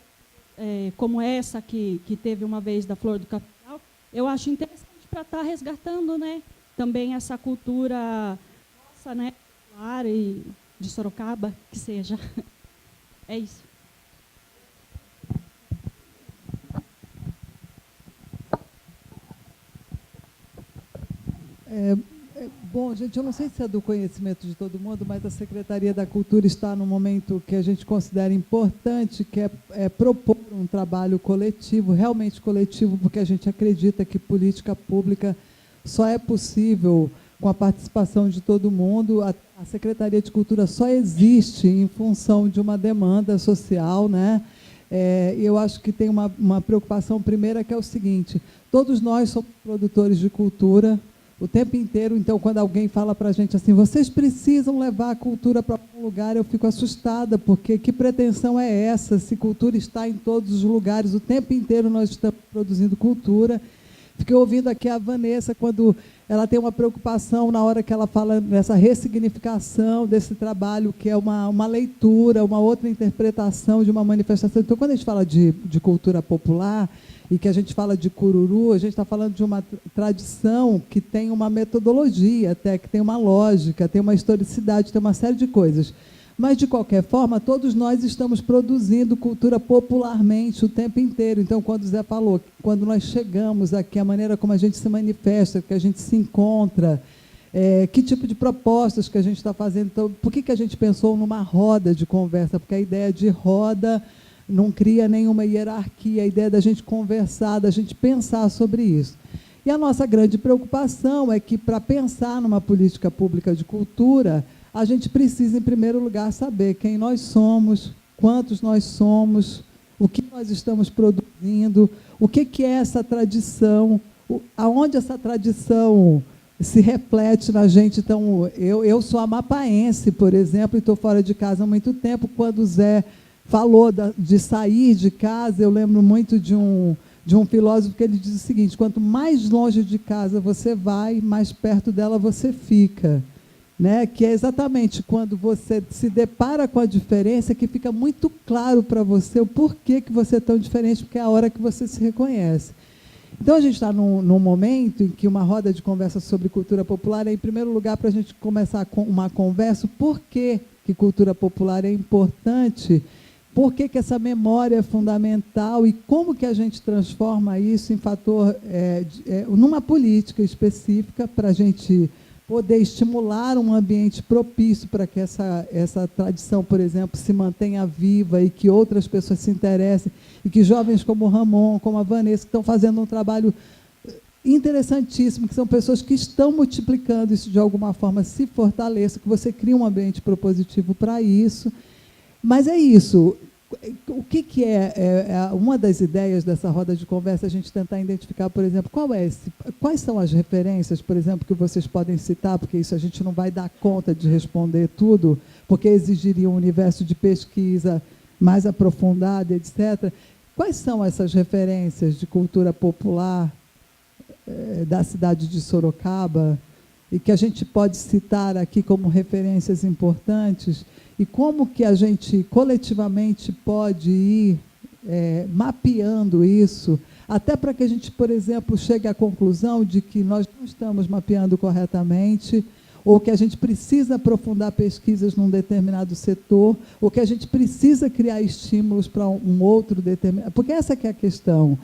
como essa que teve uma vez da Flor do Capital, eu acho interessante para estar resgatando, né, também essa cultura nossa, né, popular e de Sorocaba, que seja. É isso. Bom, gente, eu não sei se é do conhecimento de todo mundo, mas a Secretaria da Cultura está num momento que a gente considera importante, que é propor um trabalho coletivo, realmente coletivo, porque a gente acredita que política pública só é possível com a participação de todo mundo. A Secretaria de Cultura só existe em função de uma demanda social, né? Eu acho que tem uma preocupação primeira, que é o seguinte: todos nós somos produtores de cultura o tempo inteiro. Então, quando alguém fala para a gente assim, vocês precisam levar a cultura para algum lugar, eu fico assustada, porque que pretensão é essa, se cultura está em todos os lugares, o tempo inteiro nós estamos produzindo cultura. Fiquei ouvindo aqui a Vanessa, quando ela tem uma preocupação na hora que ela fala nessa ressignificação desse trabalho, que é uma leitura, uma outra interpretação de uma manifestação. Então, quando a gente fala de cultura popular e que a gente fala de cururu, a gente está falando de uma tradição que tem uma metodologia, até que tem uma lógica, tem uma historicidade, tem uma série de coisas. Mas, de qualquer forma, todos nós estamos produzindo cultura popularmente o tempo inteiro. Então, quando o Zé falou, quando nós chegamos aqui, a maneira como a gente se manifesta, que a gente se encontra, que tipo de propostas que a gente está fazendo. Então, por que a gente pensou numa roda de conversa? Porque a ideia de roda não cria nenhuma hierarquia, a ideia da gente conversar, da gente pensar sobre isso. E a nossa grande preocupação é que, para pensar numa política pública de cultura, a gente precisa, em primeiro lugar, saber quem nós somos, quantos nós somos, o que nós estamos produzindo, o que é essa tradição, aonde essa tradição se reflete na gente. Então, eu sou amapaense, por exemplo, e estou fora de casa há muito tempo. Quando o Zé falou de sair de casa, eu lembro muito de um filósofo que ele diz o seguinte: quanto mais longe de casa você vai, mais perto dela você fica. Né? Que é exatamente quando você se depara com a diferença que fica muito claro para você o porquê que você é tão diferente, porque é a hora que você se reconhece. Então, a gente está num momento em que uma roda de conversa sobre cultura popular é, em primeiro lugar, para a gente começar com uma conversa, o porquê que cultura popular é importante, por que essa memória é fundamental e como que a gente transforma isso em fator, numa política específica para a gente poder estimular um ambiente propício para que essa tradição, por exemplo, se mantenha viva e que outras pessoas se interessem, e que jovens como o Ramon, como a Vanessa, que estão fazendo um trabalho interessantíssimo, que são pessoas que estão multiplicando isso de alguma forma, se fortaleça, que você cria um ambiente propositivo para isso. Mas é isso. O que é uma das ideias dessa roda de conversa? A gente tentar identificar, por exemplo, quais são as referências, por exemplo, que vocês podem citar, porque isso a gente não vai dar conta de responder tudo, porque exigiria um universo de pesquisa mais aprofundado, etc. Quais são essas referências de cultura popular da cidade de Sorocaba e que a gente pode citar aqui como referências importantes? E como que a gente coletivamente pode ir mapeando isso, até para que a gente, por exemplo, chegue à conclusão de que nós não estamos mapeando corretamente, ou que a gente precisa aprofundar pesquisas num determinado setor, ou que a gente precisa criar estímulos para um outro determinado... Porque essa que é a questão.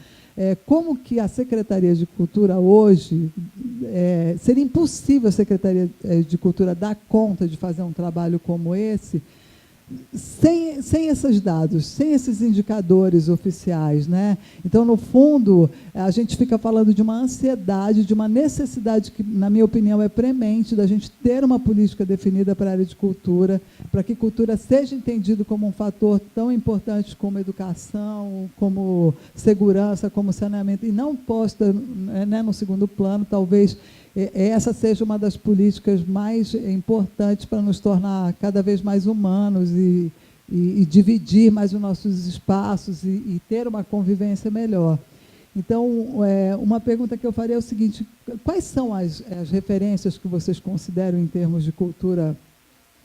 Como que a Secretaria de Cultura hoje... seria impossível a Secretaria de Cultura dar conta de fazer um trabalho como esse sem esses dados, sem esses indicadores oficiais, né? Então, no fundo, a gente fica falando de uma ansiedade, de uma necessidade que, na minha opinião, é premente, da gente ter uma política definida para a área de cultura, para que cultura seja entendido como um fator tão importante como educação, como segurança, como saneamento, e não posta, né, no segundo plano. Talvez essa seja uma das políticas mais importantes para nos tornar cada vez mais humanos e dividir mais os nossos espaços e ter uma convivência melhor. Então, uma pergunta que eu faria é o seguinte: quais são as referências que vocês consideram em termos de cultura,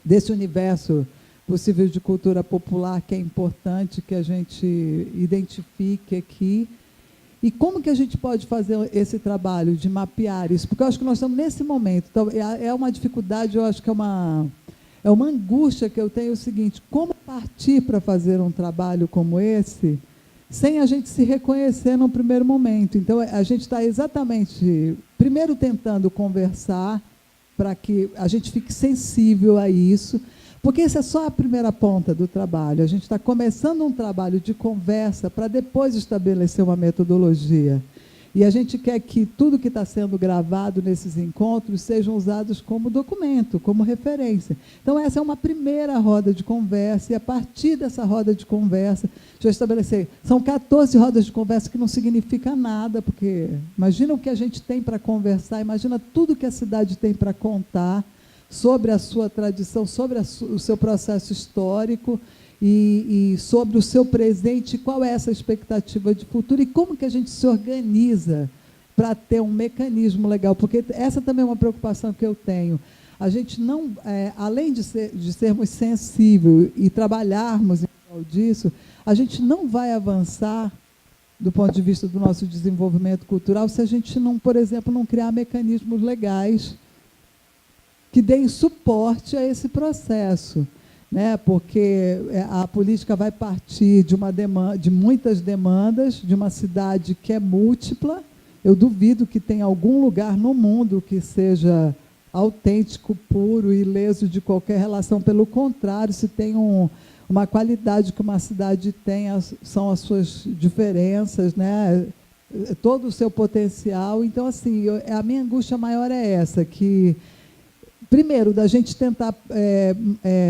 desse universo possível de cultura popular, que é importante que a gente identifique aqui? E como que a gente pode fazer esse trabalho de mapear isso? Porque eu acho que nós estamos nesse momento. Então, é uma dificuldade, eu acho que é uma angústia que eu tenho, o seguinte: como partir para fazer um trabalho como esse, sem a gente se reconhecer no primeiro momento? Então, a gente está exatamente, primeiro, tentando conversar para que a gente fique sensível a isso, porque essa é só a primeira ponta do trabalho. A gente está começando um trabalho de conversa para depois estabelecer uma metodologia. E a gente quer que tudo que está sendo gravado nesses encontros sejam usados como documento, como referência. Então, essa é uma primeira roda de conversa, e a partir dessa roda de conversa, já estabelecer, são 14 rodas de conversa, que não significa nada, porque imagina o que a gente tem para conversar, imagina tudo que a cidade tem para contar sobre a sua tradição, sobre o seu processo histórico, e sobre o seu presente, qual é essa expectativa de futuro, e como que a gente se organiza para ter um mecanismo legal, porque essa também é uma preocupação que eu tenho. A gente não, além de sermos sensíveis e trabalharmos em prol disso, a gente não vai avançar do ponto de vista do nosso desenvolvimento cultural se a gente não, por exemplo, não criar mecanismos legais que deem suporte a esse processo, né? Porque a política vai partir de muitas demandas, de uma cidade que é múltipla. Eu duvido que tenha algum lugar no mundo que seja autêntico, puro, ileso de qualquer relação. Pelo contrário, se tem uma qualidade que uma cidade tem, são as suas diferenças, né? Todo o seu potencial. Então, assim, a minha angústia maior é essa, que primeiro, da gente tentar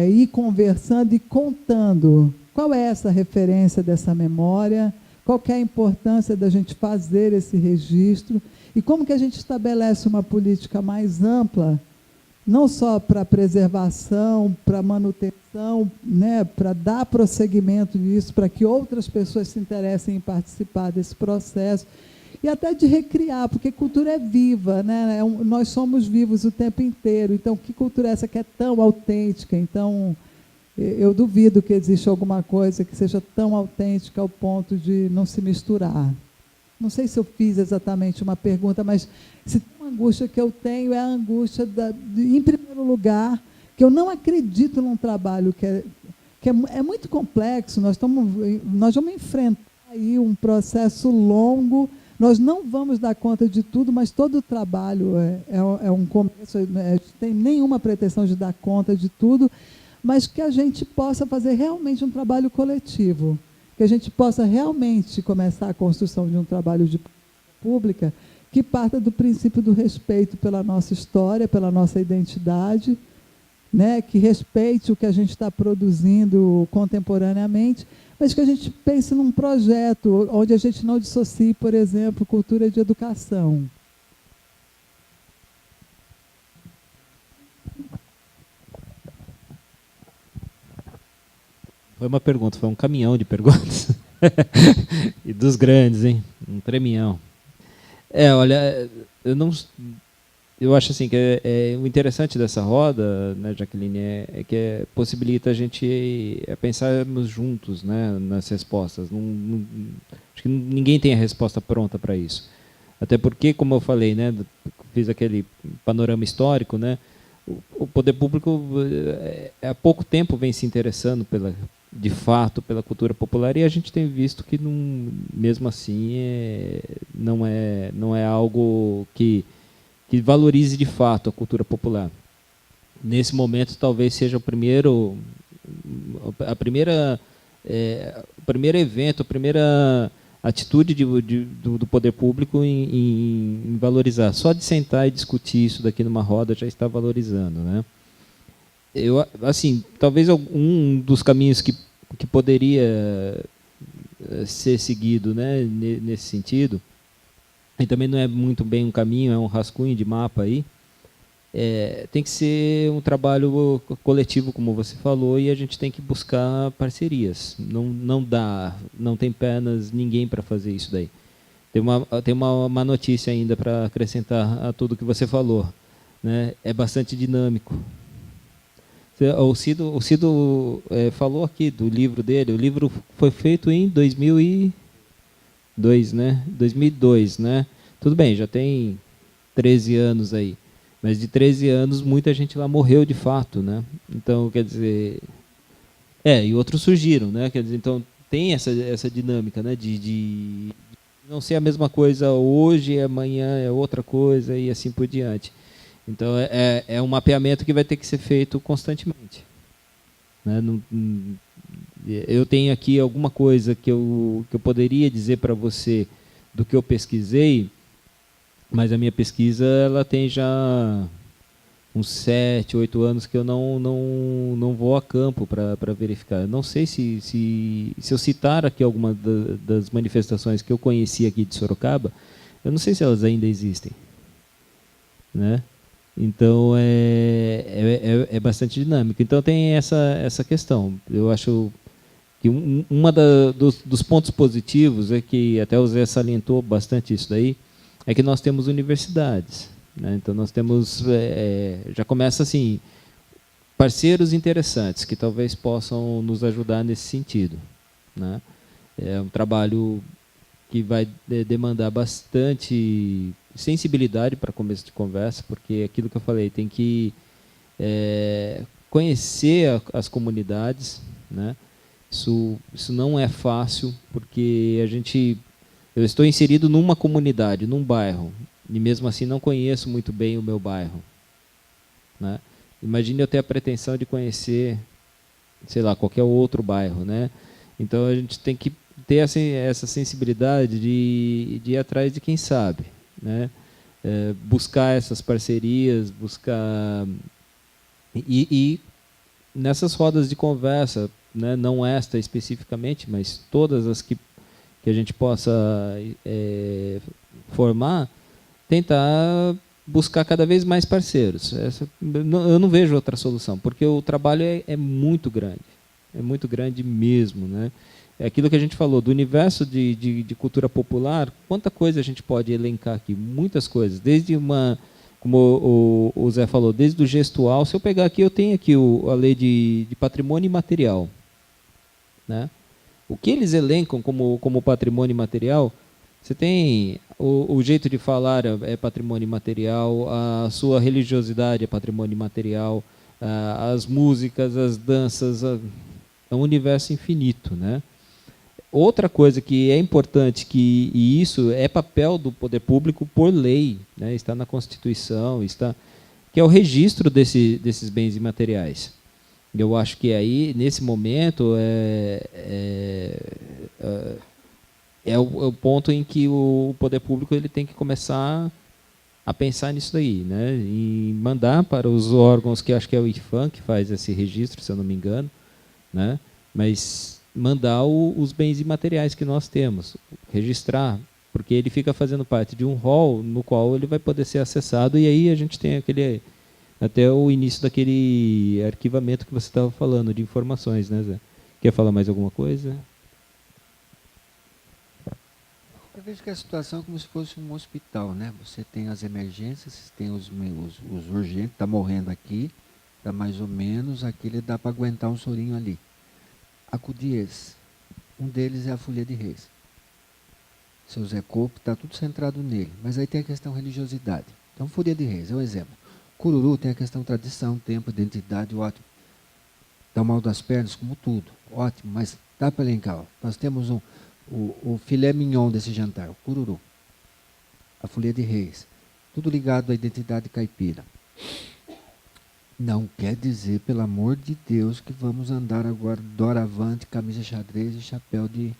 ir conversando e contando qual é essa referência dessa memória, qual que é a importância da gente fazer esse registro, e como que a gente estabelece uma política mais ampla, não só para preservação, para manutenção, né, para dar prosseguimento nisso, para que outras pessoas se interessem em participar desse processo, e até de recriar, porque cultura é viva, né? Nós somos vivos o tempo inteiro. Então, que cultura é essa que é tão autêntica? Então, eu duvido que exista alguma coisa que seja tão autêntica ao ponto de não se misturar. Não sei se eu fiz exatamente uma pergunta, mas se tem uma angústia que eu tenho, é a angústia, em primeiro lugar, que eu não acredito num trabalho que é muito complexo. Nós vamos enfrentar aí um processo longo. Nós não vamos dar conta de tudo, mas todo o trabalho é um começo, não tem nenhuma pretensão de dar conta de tudo, mas que a gente possa fazer realmente um trabalho coletivo, que a gente possa realmente começar a construção de um trabalho de pública que parta do princípio do respeito pela nossa história, pela nossa identidade, né, que respeite o que a gente está produzindo contemporaneamente, mas que a gente pense num projeto onde a gente não dissocie, por exemplo, cultura de educação. Foi uma pergunta, foi um caminhão de perguntas. E dos grandes, hein? Um tremião. Olha, eu acho assim que o interessante dessa roda, né, Jaqueline, é que possibilita a gente pensarmos juntos, né, nas respostas. Acho que ninguém tem a resposta pronta para isso. Até porque, como eu falei, né, fiz aquele panorama histórico, né, o poder público há pouco tempo vem se interessando de fato pela cultura popular, e a gente tem visto que mesmo assim não é algo que valorize de fato a cultura popular. Nesse momento, talvez seja o primeiro evento, a primeira atitude do poder público em valorizar. Só de sentar e discutir isso daqui numa roda já está valorizando, né? Assim, talvez um dos caminhos que poderia ser seguido, né, nesse sentido, e também não é muito bem um caminho, é um rascunho de mapa aí, tem que ser um trabalho coletivo, como você falou, e a gente tem que buscar parcerias. Não tem pernas ninguém para fazer isso daí. Tem uma má notícia ainda para acrescentar a tudo que você falou, né? É bastante dinâmico. O Cido falou aqui do livro dele. O livro foi feito em 2002, né? 2002, né? Tudo bem, já tem 13 anos aí. Mas de 13 anos, muita gente lá morreu de fato, né? Então, quer dizer... e outros surgiram, né? Quer dizer, então, tem essa dinâmica, né? De não ser a mesma coisa hoje, amanhã é outra coisa e assim por diante. Então, é um mapeamento que vai ter que ser feito constantemente. Né? Eu tenho aqui alguma coisa que eu poderia dizer para você do que eu pesquisei, mas a minha pesquisa ela tem já uns 7, 8 anos que eu não vou a campo para verificar. Eu não sei se eu citar aqui alguma das manifestações que eu conheci aqui de Sorocaba, eu não sei se elas ainda existem. Né? Então, é bastante dinâmico. Então, tem essa questão. Eu acho que uma dos pontos positivos é que, até o Zé salientou bastante isso daí, é que nós temos universidades. Né? Então, nós temos, já começa assim, parceiros interessantes que talvez possam nos ajudar nesse sentido. Né? É um trabalho que vai demandar bastante sensibilidade para começo de conversa, porque aquilo que eu falei, tem que conhecer as comunidades, né? Isso não é fácil, porque eu estou inserido numa comunidade, num bairro, e mesmo assim não conheço muito bem o meu bairro. Né? Imagine eu ter a pretensão de conhecer, sei lá, qualquer outro bairro. Né? Então a gente tem que ter essa sensibilidade de ir atrás de quem sabe. Né? Buscar essas parcerias, buscar... E nessas rodas de conversa, né, não esta especificamente, mas todas as que a gente possa formar, tentar buscar cada vez mais parceiros. Eu não vejo outra solução, porque o trabalho é muito grande mesmo. Né? É aquilo que a gente falou, do universo de cultura popular, quanta coisa a gente pode elencar aqui, muitas coisas, desde como o Zé falou, desde o gestual. Se eu pegar aqui, eu tenho aqui a lei de patrimônio imaterial. Né? O que eles elencam como patrimônio imaterial, você tem o jeito de falar é patrimônio imaterial, a sua religiosidade é patrimônio imaterial, as músicas, as danças, é um universo infinito. Né? Outra coisa que é importante, e isso é papel do poder público por lei, né? Está na Constituição, que é o registro desses bens imateriais. Eu acho que aí, nesse momento, é o ponto em que o poder público ele tem que começar a pensar nisso daí, né? E mandar para os órgãos, que acho que é o IFAM que faz esse registro, se eu não me engano, né? Mas mandar os bens imateriais que nós temos, registrar, porque ele fica fazendo parte de um rol no qual ele vai poder ser acessado, e aí a gente tem até o início daquele arquivamento que você estava falando, de informações, né, Zé? Quer falar mais alguma coisa? Eu vejo que a situação é como se fosse um hospital, né? Você tem as emergências, tem os urgentes, está morrendo aqui, está mais ou menos, aquele dá para aguentar um sorinho ali. Acudir esse. Um deles é a Folia de Reis. Seu Zé Corpo, está tudo centrado nele. Mas aí tem a questão religiosidade. Então, Folia de Reis é um exemplo. Cururu tem a questão tradição, tempo, identidade, ótimo. Dá o mal das pernas, como tudo. Ótimo, mas dá para elencar. Nós temos o filé mignon desse jantar, o cururu. A Folia de Reis. Tudo ligado à identidade caipira. Não quer dizer, pelo amor de Deus, que vamos andar agora doravante, camisa xadrez e chapéu de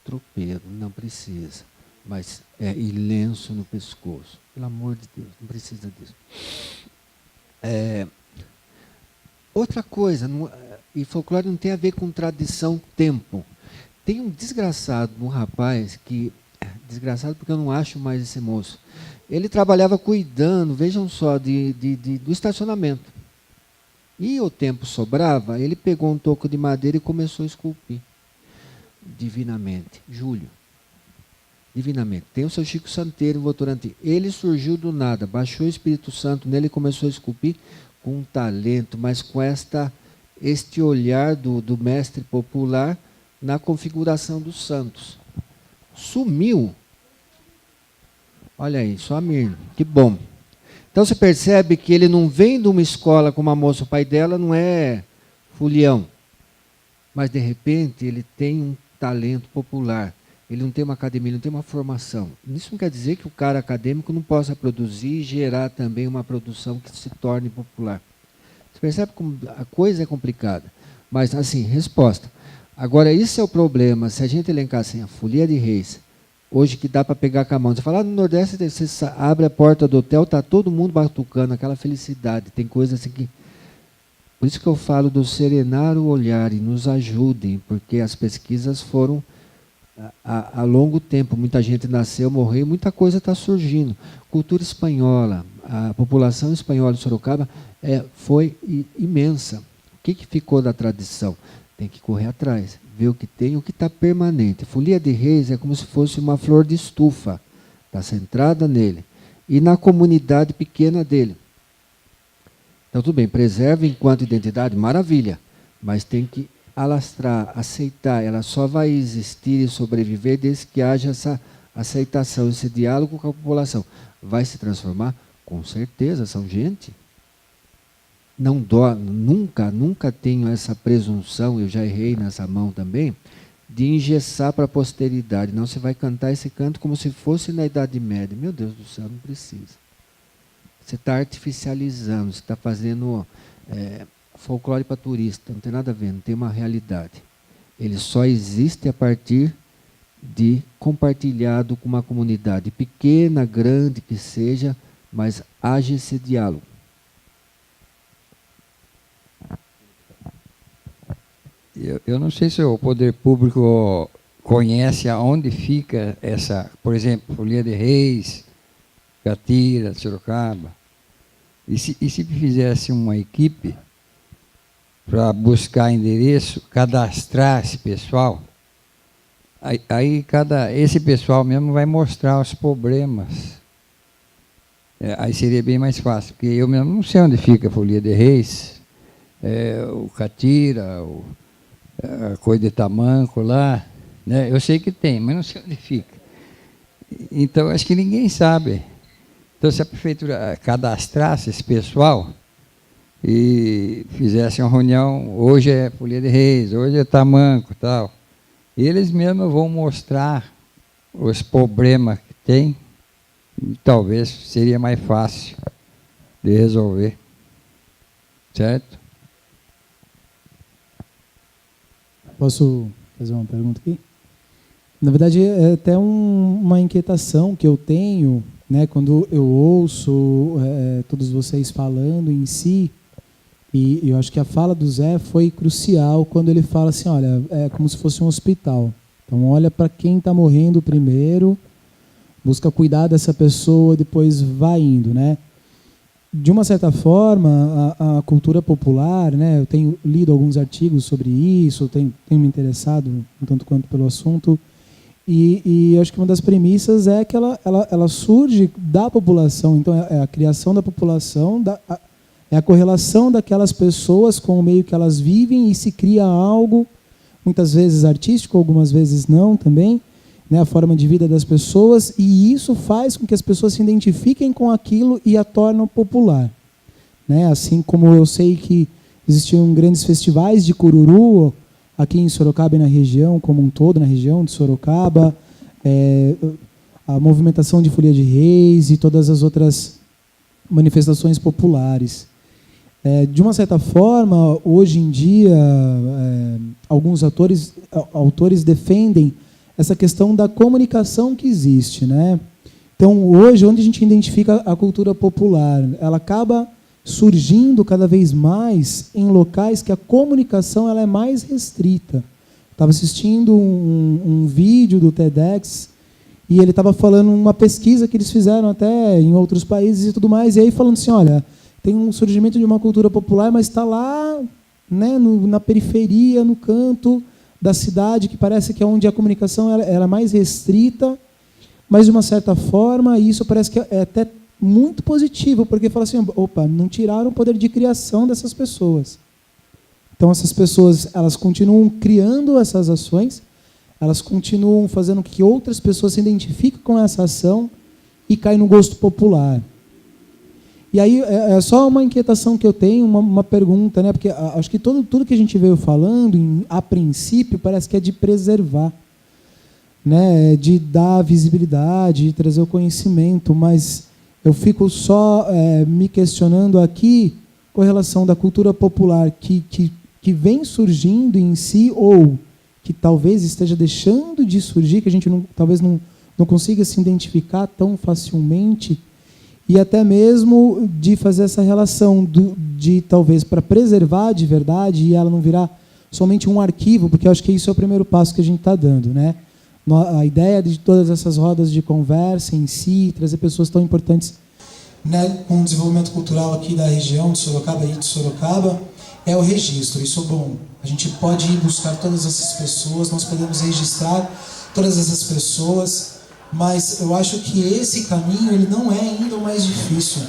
tropeiro. Não precisa. Mas e lenço no pescoço. Pelo amor de Deus, não precisa disso. Outra coisa, e folclore não tem a ver com tradição, tempo. Tem um desgraçado, um rapaz que... Desgraçado porque eu não acho mais esse moço. Ele trabalhava cuidando, vejam só, do estacionamento. E o tempo sobrava, ele pegou um toco de madeira e começou a esculpir. Divinamente. Júlio. divinamente. Tem o seu Chico Santeiro em Votorantim. Ele surgiu do nada, baixou o Espírito Santo nele e começou a esculpir com um talento, mas com este olhar do mestre popular na configuração dos santos. Sumiu. Olha aí, só a Mirna, que bom. Então você percebe que ele não vem de uma escola com uma moça, o pai dela não é fulião, mas de repente ele tem um talento popular. Ele não tem uma academia, ele não tem uma formação. Isso não quer dizer que o cara acadêmico não possa produzir e gerar também uma produção que se torne popular. Você percebe como a coisa é complicada. Mas, assim, resposta. Agora, isso é o problema. Se a gente elencar assim, a folia de reis, hoje que dá para pegar com a mão. Você fala, no Nordeste, você abre a porta do hotel, está todo mundo batucando, aquela felicidade. Tem coisa assim que... Por isso que eu falo do serenar o olhar e nos ajudem, porque as pesquisas foram... Há longo tempo, muita gente nasceu, morreu, muita coisa está surgindo. Cultura espanhola, a população espanhola de Sorocaba foi imensa. O que ficou da tradição? Tem que correr atrás, ver o que tem, o que está permanente. Folia de Reis é como se fosse uma flor de estufa, está centrada nele, e na comunidade pequena dele. Então, tudo bem, preserva enquanto identidade, maravilha, mas tem que alastrar, aceitar, ela só vai existir e sobreviver desde que haja essa aceitação, esse diálogo com a população. Vai se transformar? Com certeza, são gente. Não dó, nunca tenho essa presunção, eu já errei nessa mão também, de engessar para a posteridade. Não, você vai cantar esse canto como se fosse na Idade Média. Meu Deus do céu, não precisa. Você está artificializando, você está fazendo... folclore para turista, não tem nada a ver, não tem uma realidade. Ele só existe a partir de compartilhado com uma comunidade, pequena, grande que seja, mas haja esse diálogo. Eu não sei se o poder público conhece aonde fica essa, por exemplo, Folia de Reis, Catira, Sorocaba. E se fizesse uma equipe para buscar endereço, cadastrar esse pessoal, aí esse pessoal mesmo vai mostrar os problemas. Aí seria bem mais fácil, porque eu mesmo não sei onde fica a Folia de Reis, o Catira, a coisa de tamanco lá, né? Eu sei que tem, mas não sei onde fica. Então, acho que ninguém sabe. Então, se a prefeitura cadastrasse esse pessoal e fizesse uma reunião, hoje é Folia de Reis, hoje é tamanco, tal, eles mesmos vão mostrar os problemas que tem, e talvez seria mais fácil de resolver. Certo? Posso fazer uma pergunta aqui? Na verdade, é até uma inquietação que eu tenho, né, quando eu ouço todos vocês falando em si, e eu acho que a fala do Zé foi crucial quando ele fala assim, olha, é como se fosse um hospital. Então, olha para quem está morrendo primeiro, busca cuidar dessa pessoa, depois vai indo, né? De uma certa forma, a cultura popular, né, eu tenho lido alguns artigos sobre isso, tenho me interessado um tanto quanto pelo assunto, e acho que uma das premissas é que ela surge da população, então é a criação da população, é a correlação daquelas pessoas com o meio que elas vivem e se cria algo, muitas vezes artístico, algumas vezes não também, né, a forma de vida das pessoas, e isso faz com que as pessoas se identifiquem com aquilo e a tornam popular. Né? Assim como eu sei que existiam grandes festivais de cururu aqui em Sorocaba e na região como um todo, na região de Sorocaba, a movimentação de Folia de Reis e todas as outras manifestações populares. De uma certa forma, hoje em dia, alguns autores defendem essa questão da comunicação que existe, né? Então, hoje, onde a gente identifica a cultura popular, ela acaba surgindo cada vez mais em locais que a comunicação ela é mais restrita. Estava assistindo um vídeo do TEDx e ele estava falando uma pesquisa que eles fizeram até em outros países e tudo mais, e aí falando assim, olha, tem um surgimento de uma cultura popular, mas está lá, né, na periferia, no canto da cidade, que parece que é onde a comunicação era mais restrita, mas de uma certa forma isso parece que é até muito positivo, porque fala assim, opa, não tiraram o poder de criação dessas pessoas. Então essas pessoas, elas continuam criando essas ações, elas continuam fazendo com que outras pessoas se identifiquem com essa ação e caem no gosto popular. E aí é só uma inquietação que eu tenho, uma pergunta, né? Porque acho que tudo que a gente veio falando, a princípio, parece que é de preservar, né? De dar visibilidade, de trazer o conhecimento, mas eu fico só me questionando aqui com relação da cultura popular que vem surgindo em si, ou que talvez esteja deixando de surgir, que a gente talvez não consiga se identificar tão facilmente, e até mesmo de fazer essa relação de talvez para preservar de verdade e ela não virar somente um arquivo, porque eu acho que isso é o primeiro passo que a gente está dando, né? A ideia de todas essas rodas de conversa em si, trazer pessoas tão importantes, né, com o desenvolvimento cultural aqui da região de Sorocaba e de Sorocaba, é o registro. Isso é bom. A gente pode ir buscar todas essas pessoas, nós podemos registrar todas essas pessoas, mas eu acho que esse caminho ele não é ainda o mais difícil.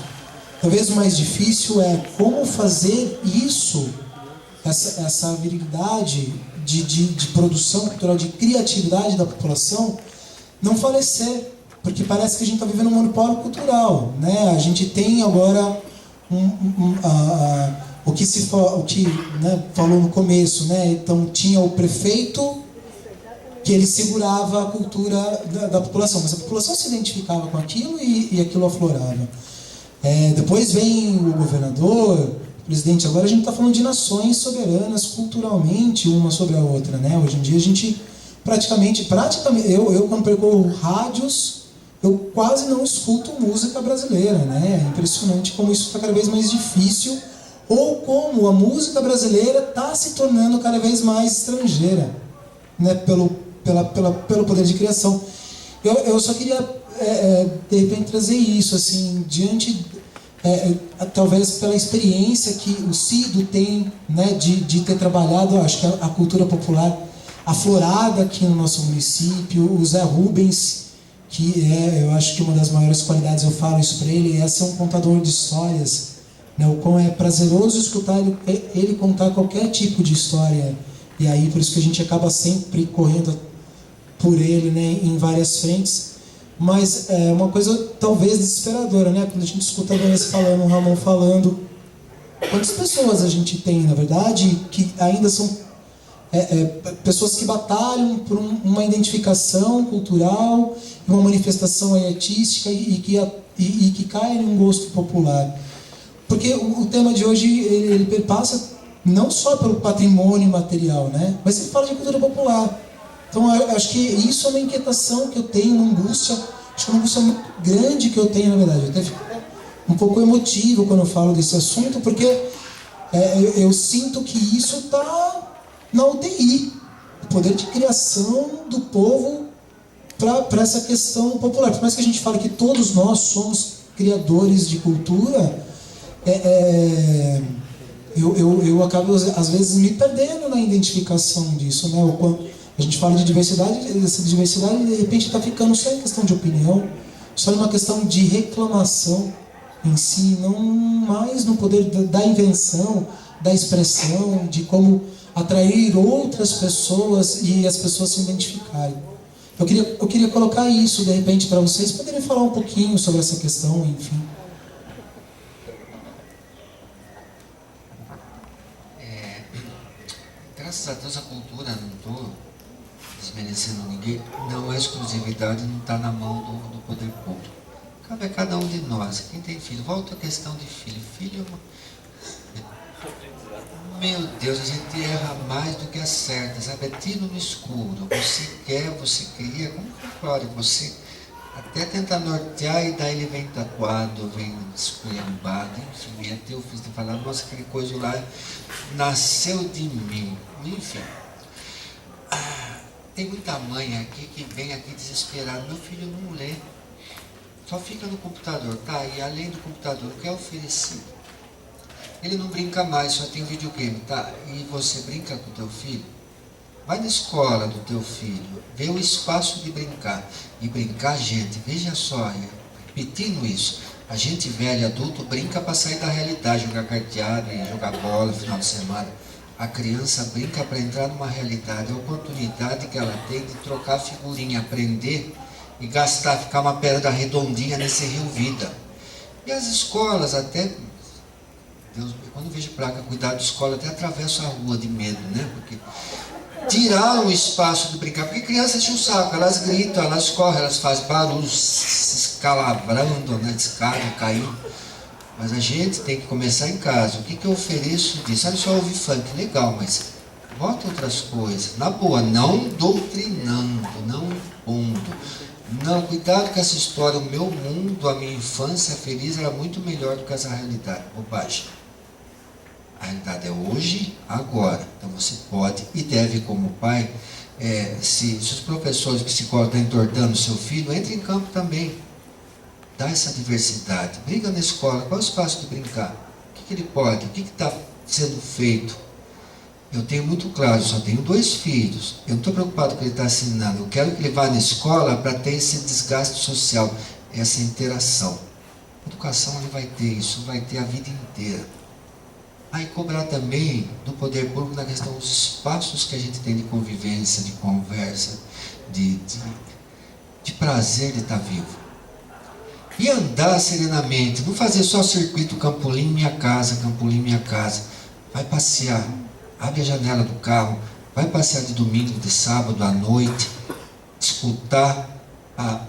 Talvez o mais difícil é como fazer isso, essa virilidade de produção cultural, de criatividade da população, não falecer, porque parece que a gente está vivendo um monopólio cultural, né? A gente tem agora o que né, falou no começo, né? Então tinha o prefeito que ele segurava a cultura da população, mas a população se identificava com aquilo e aquilo aflorava. Depois vem o governador, o presidente. Agora a gente está falando de nações soberanas culturalmente uma sobre a outra, né? Hoje em dia a gente praticamente eu quando percorro rádios, eu quase não escuto música brasileira, né? É impressionante como isso está cada vez mais difícil, ou como a música brasileira está se tornando cada vez mais estrangeira, né? Pelo poder de criação. Eu só queria, de repente, trazer isso, assim, diante, talvez pela experiência que o Cido tem, né, de ter trabalhado, acho que a cultura popular aflorada aqui no nosso município, o Zé Rubens, que eu acho que uma das maiores qualidades, eu falo isso para ele, é ser um contador de histórias, né, o quão é prazeroso escutar ele contar qualquer tipo de história, e aí por isso que a gente acaba sempre correndo por ele, né, em várias frentes, mas é uma coisa talvez desesperadora, né, quando a gente escuta a Vanessa falando, o Ramon falando, quantas pessoas a gente tem, na verdade, que ainda são pessoas que batalham por uma identificação cultural, uma manifestação artística e que caem em um gosto popular. Porque o tema de hoje, ele perpassa não só pelo patrimônio material, né, mas ele fala de cultura popular. Então, eu acho que isso é uma inquietação que eu tenho, uma angústia, acho que é uma angústia muito grande que eu tenho, na verdade. Eu até fico um pouco emotivo quando eu falo desse assunto, porque eu sinto que isso está na UTI, o poder de criação do povo para essa questão popular. Por mais que a gente fale que todos nós somos criadores de cultura, eu acabo, às vezes, me perdendo na identificação disso, né? A gente fala de diversidade, essa diversidade de repente está ficando só em questão de opinião, só em uma questão de reclamação em si, não mais no poder da invenção, da expressão, de como atrair outras pessoas e as pessoas se identificarem. Eu queria colocar isso, de repente, para vocês poderem falar um pouquinho sobre essa questão, enfim. Graças a Deus a cultura, não estou desmerecendo ninguém, não é exclusividade, não está na mão do poder público. Cabe a cada um de nós. Quem tem filho, volta à questão de filho. Filho é uma... Meu Deus, a gente erra mais do que acerta, sabe? É tiro no escuro. Você quer, você cria, como que pode? Você até tenta nortear e daí ele vem tatuado, vem esculhambado, enfim, até eu fiz de falar, nossa, aquele coisa lá nasceu de mim, enfim. Tem muita mãe aqui que vem aqui desesperada, meu filho não lê, só fica no computador, tá? E além do computador, o que é oferecido? Ele não brinca mais, só tem videogame, tá? E você brinca com o teu filho? Vai na escola do teu filho, vê o espaço de brincar. E brincar, gente, veja só, repetindo isso, a gente velho, adulto, brinca para sair da realidade, jogar carteado e jogar bola no final de semana. A criança brinca para entrar numa realidade, a oportunidade que ela tem de trocar figurinha, aprender e gastar, ficar uma pedra redondinha nesse rio vida. E as escolas até, Deus, quando eu vejo placa cuidado de escola, até atravesso a rua de medo, né? Porque tiraram o espaço de brincar, porque crianças enche o saco, elas gritam, elas correm, elas fazem barulho, se escalabrando, né, descarga, caindo. Mas a gente tem que começar em casa. O que eu ofereço disso? Sabe, só ouvir funk, legal, mas bota outras coisas. Na boa, não doutrinando, não impondo. Não, cuidado com essa história. O meu mundo, a minha infância feliz era muito melhor do que essa realidade. Bobagem. A realidade é hoje, agora. Então você pode e deve, como pai, se os professores, psicólogos estão entortando o seu filho, entre em campo também. Dá essa diversidade. Briga na escola, qual é o espaço de brincar? O que ele pode? O que está sendo feito? Eu tenho muito claro, só tenho 2 filhos. Eu não estou preocupado com o que ele está ensinando. Eu quero que ele vá na escola para ter esse desgaste social, essa interação. A educação ele vai ter isso, vai ter a vida inteira. Aí cobrar também do poder público na questão dos espaços que a gente tem de convivência, de conversa, de prazer de estar vivo. E andar serenamente, não fazer só circuito Campolim, minha casa, Campolim, minha casa. Vai passear, abre a janela do carro, vai passear de domingo, de sábado, à noite, escutar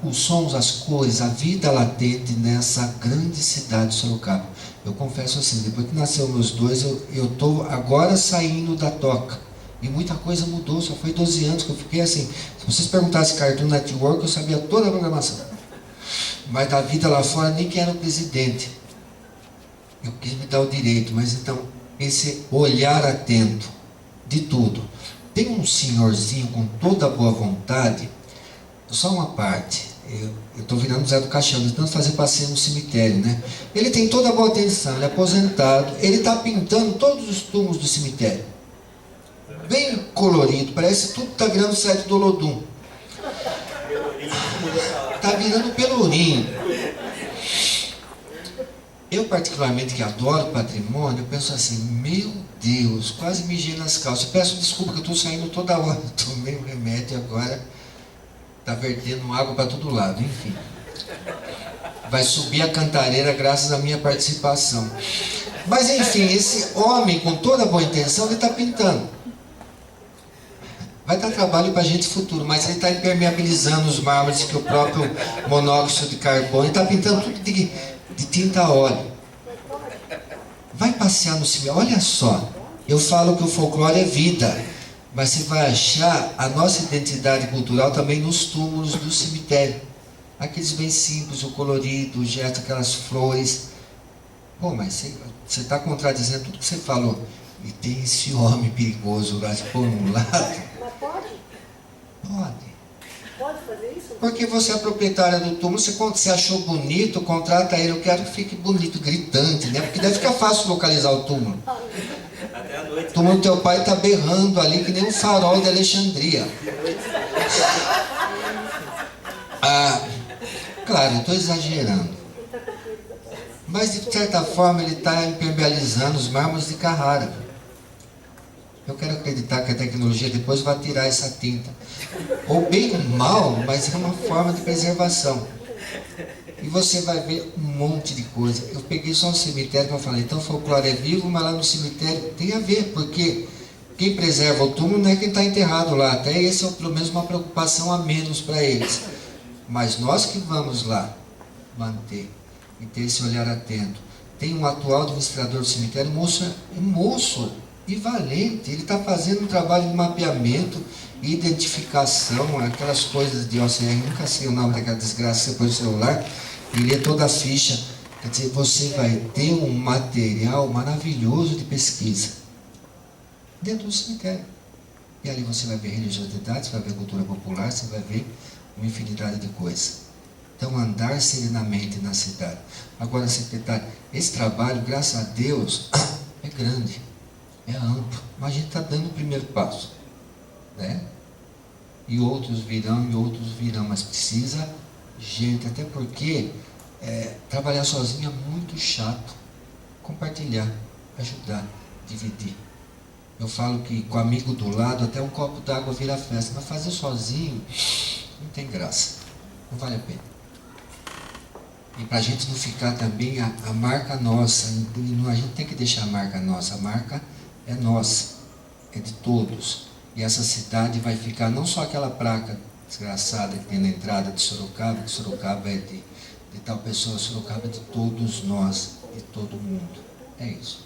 os sons, as cores, a vida latente nessa grande cidade de Sorocaba. Eu confesso assim, depois que nasceu meus 2, eu estou agora saindo da toca. E muita coisa mudou, só foi 12 anos que eu fiquei assim. Se vocês perguntassem Cartoon Network, eu sabia toda a programação. Mas da vida lá fora, nem que era o presidente. Eu quis me dar o direito, mas então, esse olhar atento de tudo. Tem um senhorzinho com toda a boa vontade, só uma parte. Eu estou virando Zé do Caixão, de tanto fazer passeio no cemitério, né? Ele tem toda a boa atenção, ele é aposentado, ele está pintando todos os túmulos do cemitério. Bem colorido, parece tudo está virando sete do Olodum. Está virando pelourinho. Eu particularmente que adoro patrimônio, eu penso assim, meu Deus, quase mijei nas calças. Eu peço desculpa que eu estou saindo toda hora, tomei um remédio e agora está vertendo água para todo lado, enfim. Vai subir a cantareira graças à minha participação. Mas enfim, esse homem com toda a boa intenção, ele está pintando. Vai dar trabalho para a gente futuro, mas ele está impermeabilizando os mármores que o próprio monóxido de carbono, ele está pintando tudo de tinta a óleo. Vai passear no cemitério, olha só, eu falo que o folclore é vida, mas você vai achar a nossa identidade cultural também nos túmulos do cemitério. Aqueles bem simples, o colorido, o gesto, aquelas flores. Pô, mas você está contradizendo tudo que você falou. E tem esse homem perigoso lá, se pôr um lado. Mas pode? Pode. Pode fazer isso? Porque você é proprietária do túmulo, você achou bonito, contrata ele, eu quero que fique bonito, gritante, né? Porque deve ficar fácil localizar o túmulo. Até a noite. O túmulo do teu pai está berrando ali, que nem um farol de Alexandria. Claro, eu estou exagerando. Mas de certa forma ele está impermeabilizando os mármores de Carrara. Eu quero acreditar que a tecnologia depois vai tirar essa tinta. Ou bem ou mal, mas é uma forma de preservação. E você vai ver um monte de coisa. Eu peguei só um cemitério para falar, então o folclore é vivo, mas lá no cemitério tem a ver, porque quem preserva o túmulo não é quem está enterrado lá. Até esse é pelo menos uma preocupação a menos para eles. Mas nós que vamos lá manter e ter esse olhar atento. Tem um atual administrador do cemitério, moço e valente. Ele está fazendo um trabalho de mapeamento, identificação, aquelas coisas de OCR, nunca sei o nome daquela desgraça que você põe no celular, e lê toda a ficha. Quer dizer, você vai ter um material maravilhoso de pesquisa dentro do cemitério. E ali você vai ver religiosidade, você vai ver cultura popular, você vai ver uma infinidade de coisas. Então, andar serenamente na cidade. Agora, secretário, esse trabalho, graças a Deus, é grande, é amplo, mas a gente está dando o primeiro passo. né? E outros virão, mas precisa gente, até porque trabalhar sozinho é muito chato. Compartilhar, ajudar, dividir. Eu falo que com o amigo do lado, até um copo d'água vira festa, mas fazer sozinho não tem graça, não vale a pena. E para a gente não ficar também a marca nossa, a gente tem que deixar a marca nossa, a marca é nossa, é de todos. E essa cidade vai ficar não só aquela placa desgraçada que tem na entrada de Sorocaba, que Sorocaba é de tal pessoa, Sorocaba é de todos nós, de todo mundo. É isso.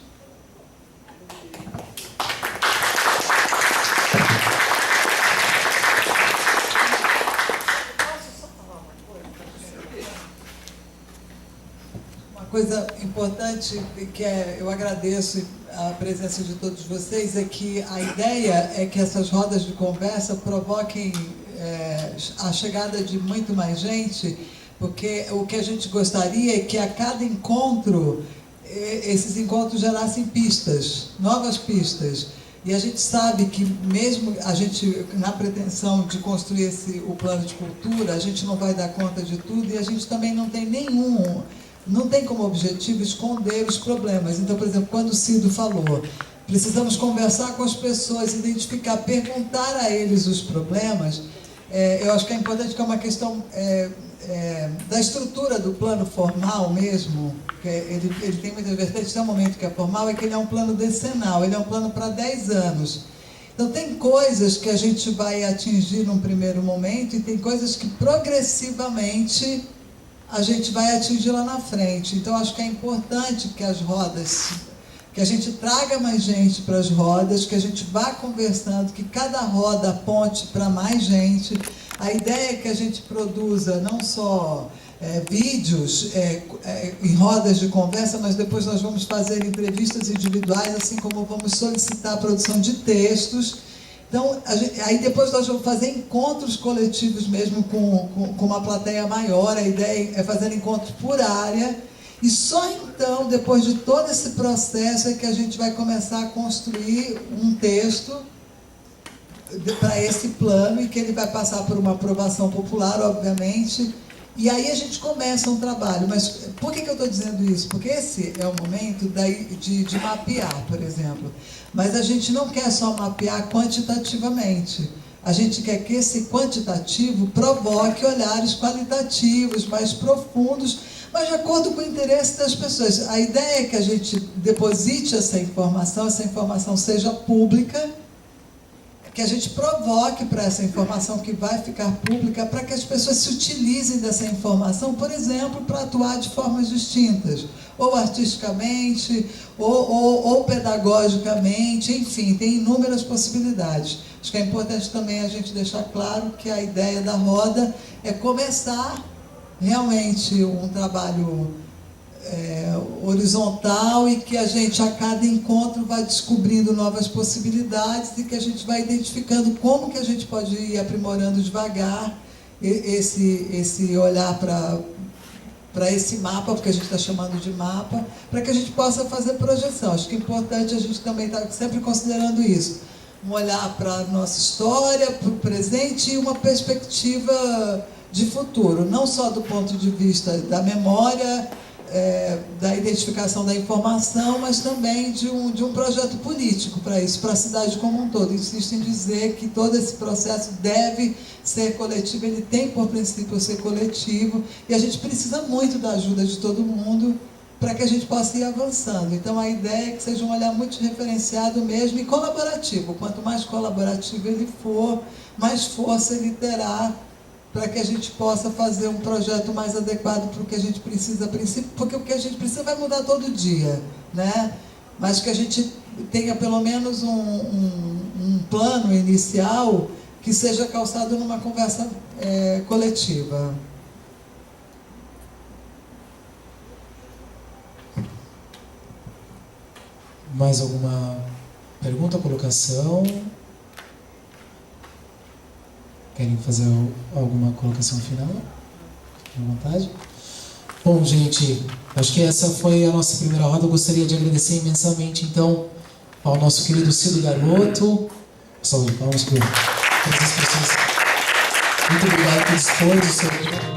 Uma coisa importante que eu agradeço a presença de todos vocês é que a ideia é que essas rodas de conversa provoquem a chegada de muito mais gente, porque o que a gente gostaria é que a cada encontro, esses encontros gerassem pistas, novas pistas. E a gente sabe que mesmo a gente, na pretensão de construir o plano de cultura, a gente não vai dar conta de tudo e a gente também não tem como objetivo esconder os problemas. Então, por exemplo, quando o Cido falou, precisamos conversar com as pessoas, identificar, perguntar a eles os problemas, eu acho que é importante, que é uma questão da estrutura do plano formal mesmo, que ele tem muitas vertentes. Tem um momento que é formal, é que ele é um plano decenal, ele é um plano para 10 anos. Então tem coisas que a gente vai atingir num primeiro momento e tem coisas que progressivamente a gente vai atingir lá na frente. Então acho que é importante que as rodas, que a gente traga mais gente para as rodas, que a gente vá conversando, que cada roda aponte para mais gente. A ideia é que a gente produza não só vídeos em rodas de conversa, mas depois nós vamos fazer entrevistas individuais, assim como vamos solicitar a produção de textos. Então, aí depois nós vamos fazer encontros coletivos mesmo com uma plateia maior. A ideia é fazer encontros por área. E só então, depois de todo esse processo, é que a gente vai começar a construir um texto para esse plano, e que ele vai passar por uma aprovação popular, obviamente, e aí a gente começa um trabalho. Mas por que eu estou dizendo isso? Porque esse é o momento de mapear, por exemplo. Mas a gente não quer só mapear quantitativamente. A gente quer que esse quantitativo provoque olhares qualitativos, mais profundos, mas de acordo com o interesse das pessoas. A ideia é que a gente deposite essa informação seja pública, que a gente provoque para essa informação que vai ficar pública, para que as pessoas se utilizem dessa informação, por exemplo, para atuar de formas distintas, ou artisticamente, ou pedagogicamente, enfim, tem inúmeras possibilidades. Acho que é importante também a gente deixar claro que a ideia da roda é começar realmente um trabalho horizontal, e que a gente, a cada encontro, vai descobrindo novas possibilidades, e que a gente vai identificando como que a gente pode ir aprimorando devagar esse olhar para esse mapa, porque a gente está chamando de mapa, para que a gente possa fazer projeção. Acho que é importante a gente também estar sempre considerando isso. Um olhar para a nossa história, para o presente, e uma perspectiva de futuro, não só do ponto de vista da memória, da identificação da informação, mas também de um projeto político para isso, para a cidade como um todo. Insisto em dizer que todo esse processo deve ser coletivo, ele tem por princípio ser coletivo, e a gente precisa muito da ajuda de todo mundo para que a gente possa ir avançando. Então a ideia é que seja um olhar muito referenciado mesmo, e colaborativo. Quanto mais colaborativo ele for, mais força ele terá para que a gente possa fazer um projeto mais adequado para o que a gente precisa a princípio, porque o que a gente precisa vai mudar todo dia, né? Mas que a gente tenha pelo menos um plano inicial que seja calçado numa conversa coletiva. Mais alguma pergunta, colocação? Querem fazer alguma colocação final? Fiquem à vontade. Bom, gente, acho que essa foi a nossa primeira roda. Eu gostaria de agradecer imensamente, então, ao nosso querido Cido Garoto. Salve de palmas para todas as pessoas. Muito obrigado por dispor do seu tempo.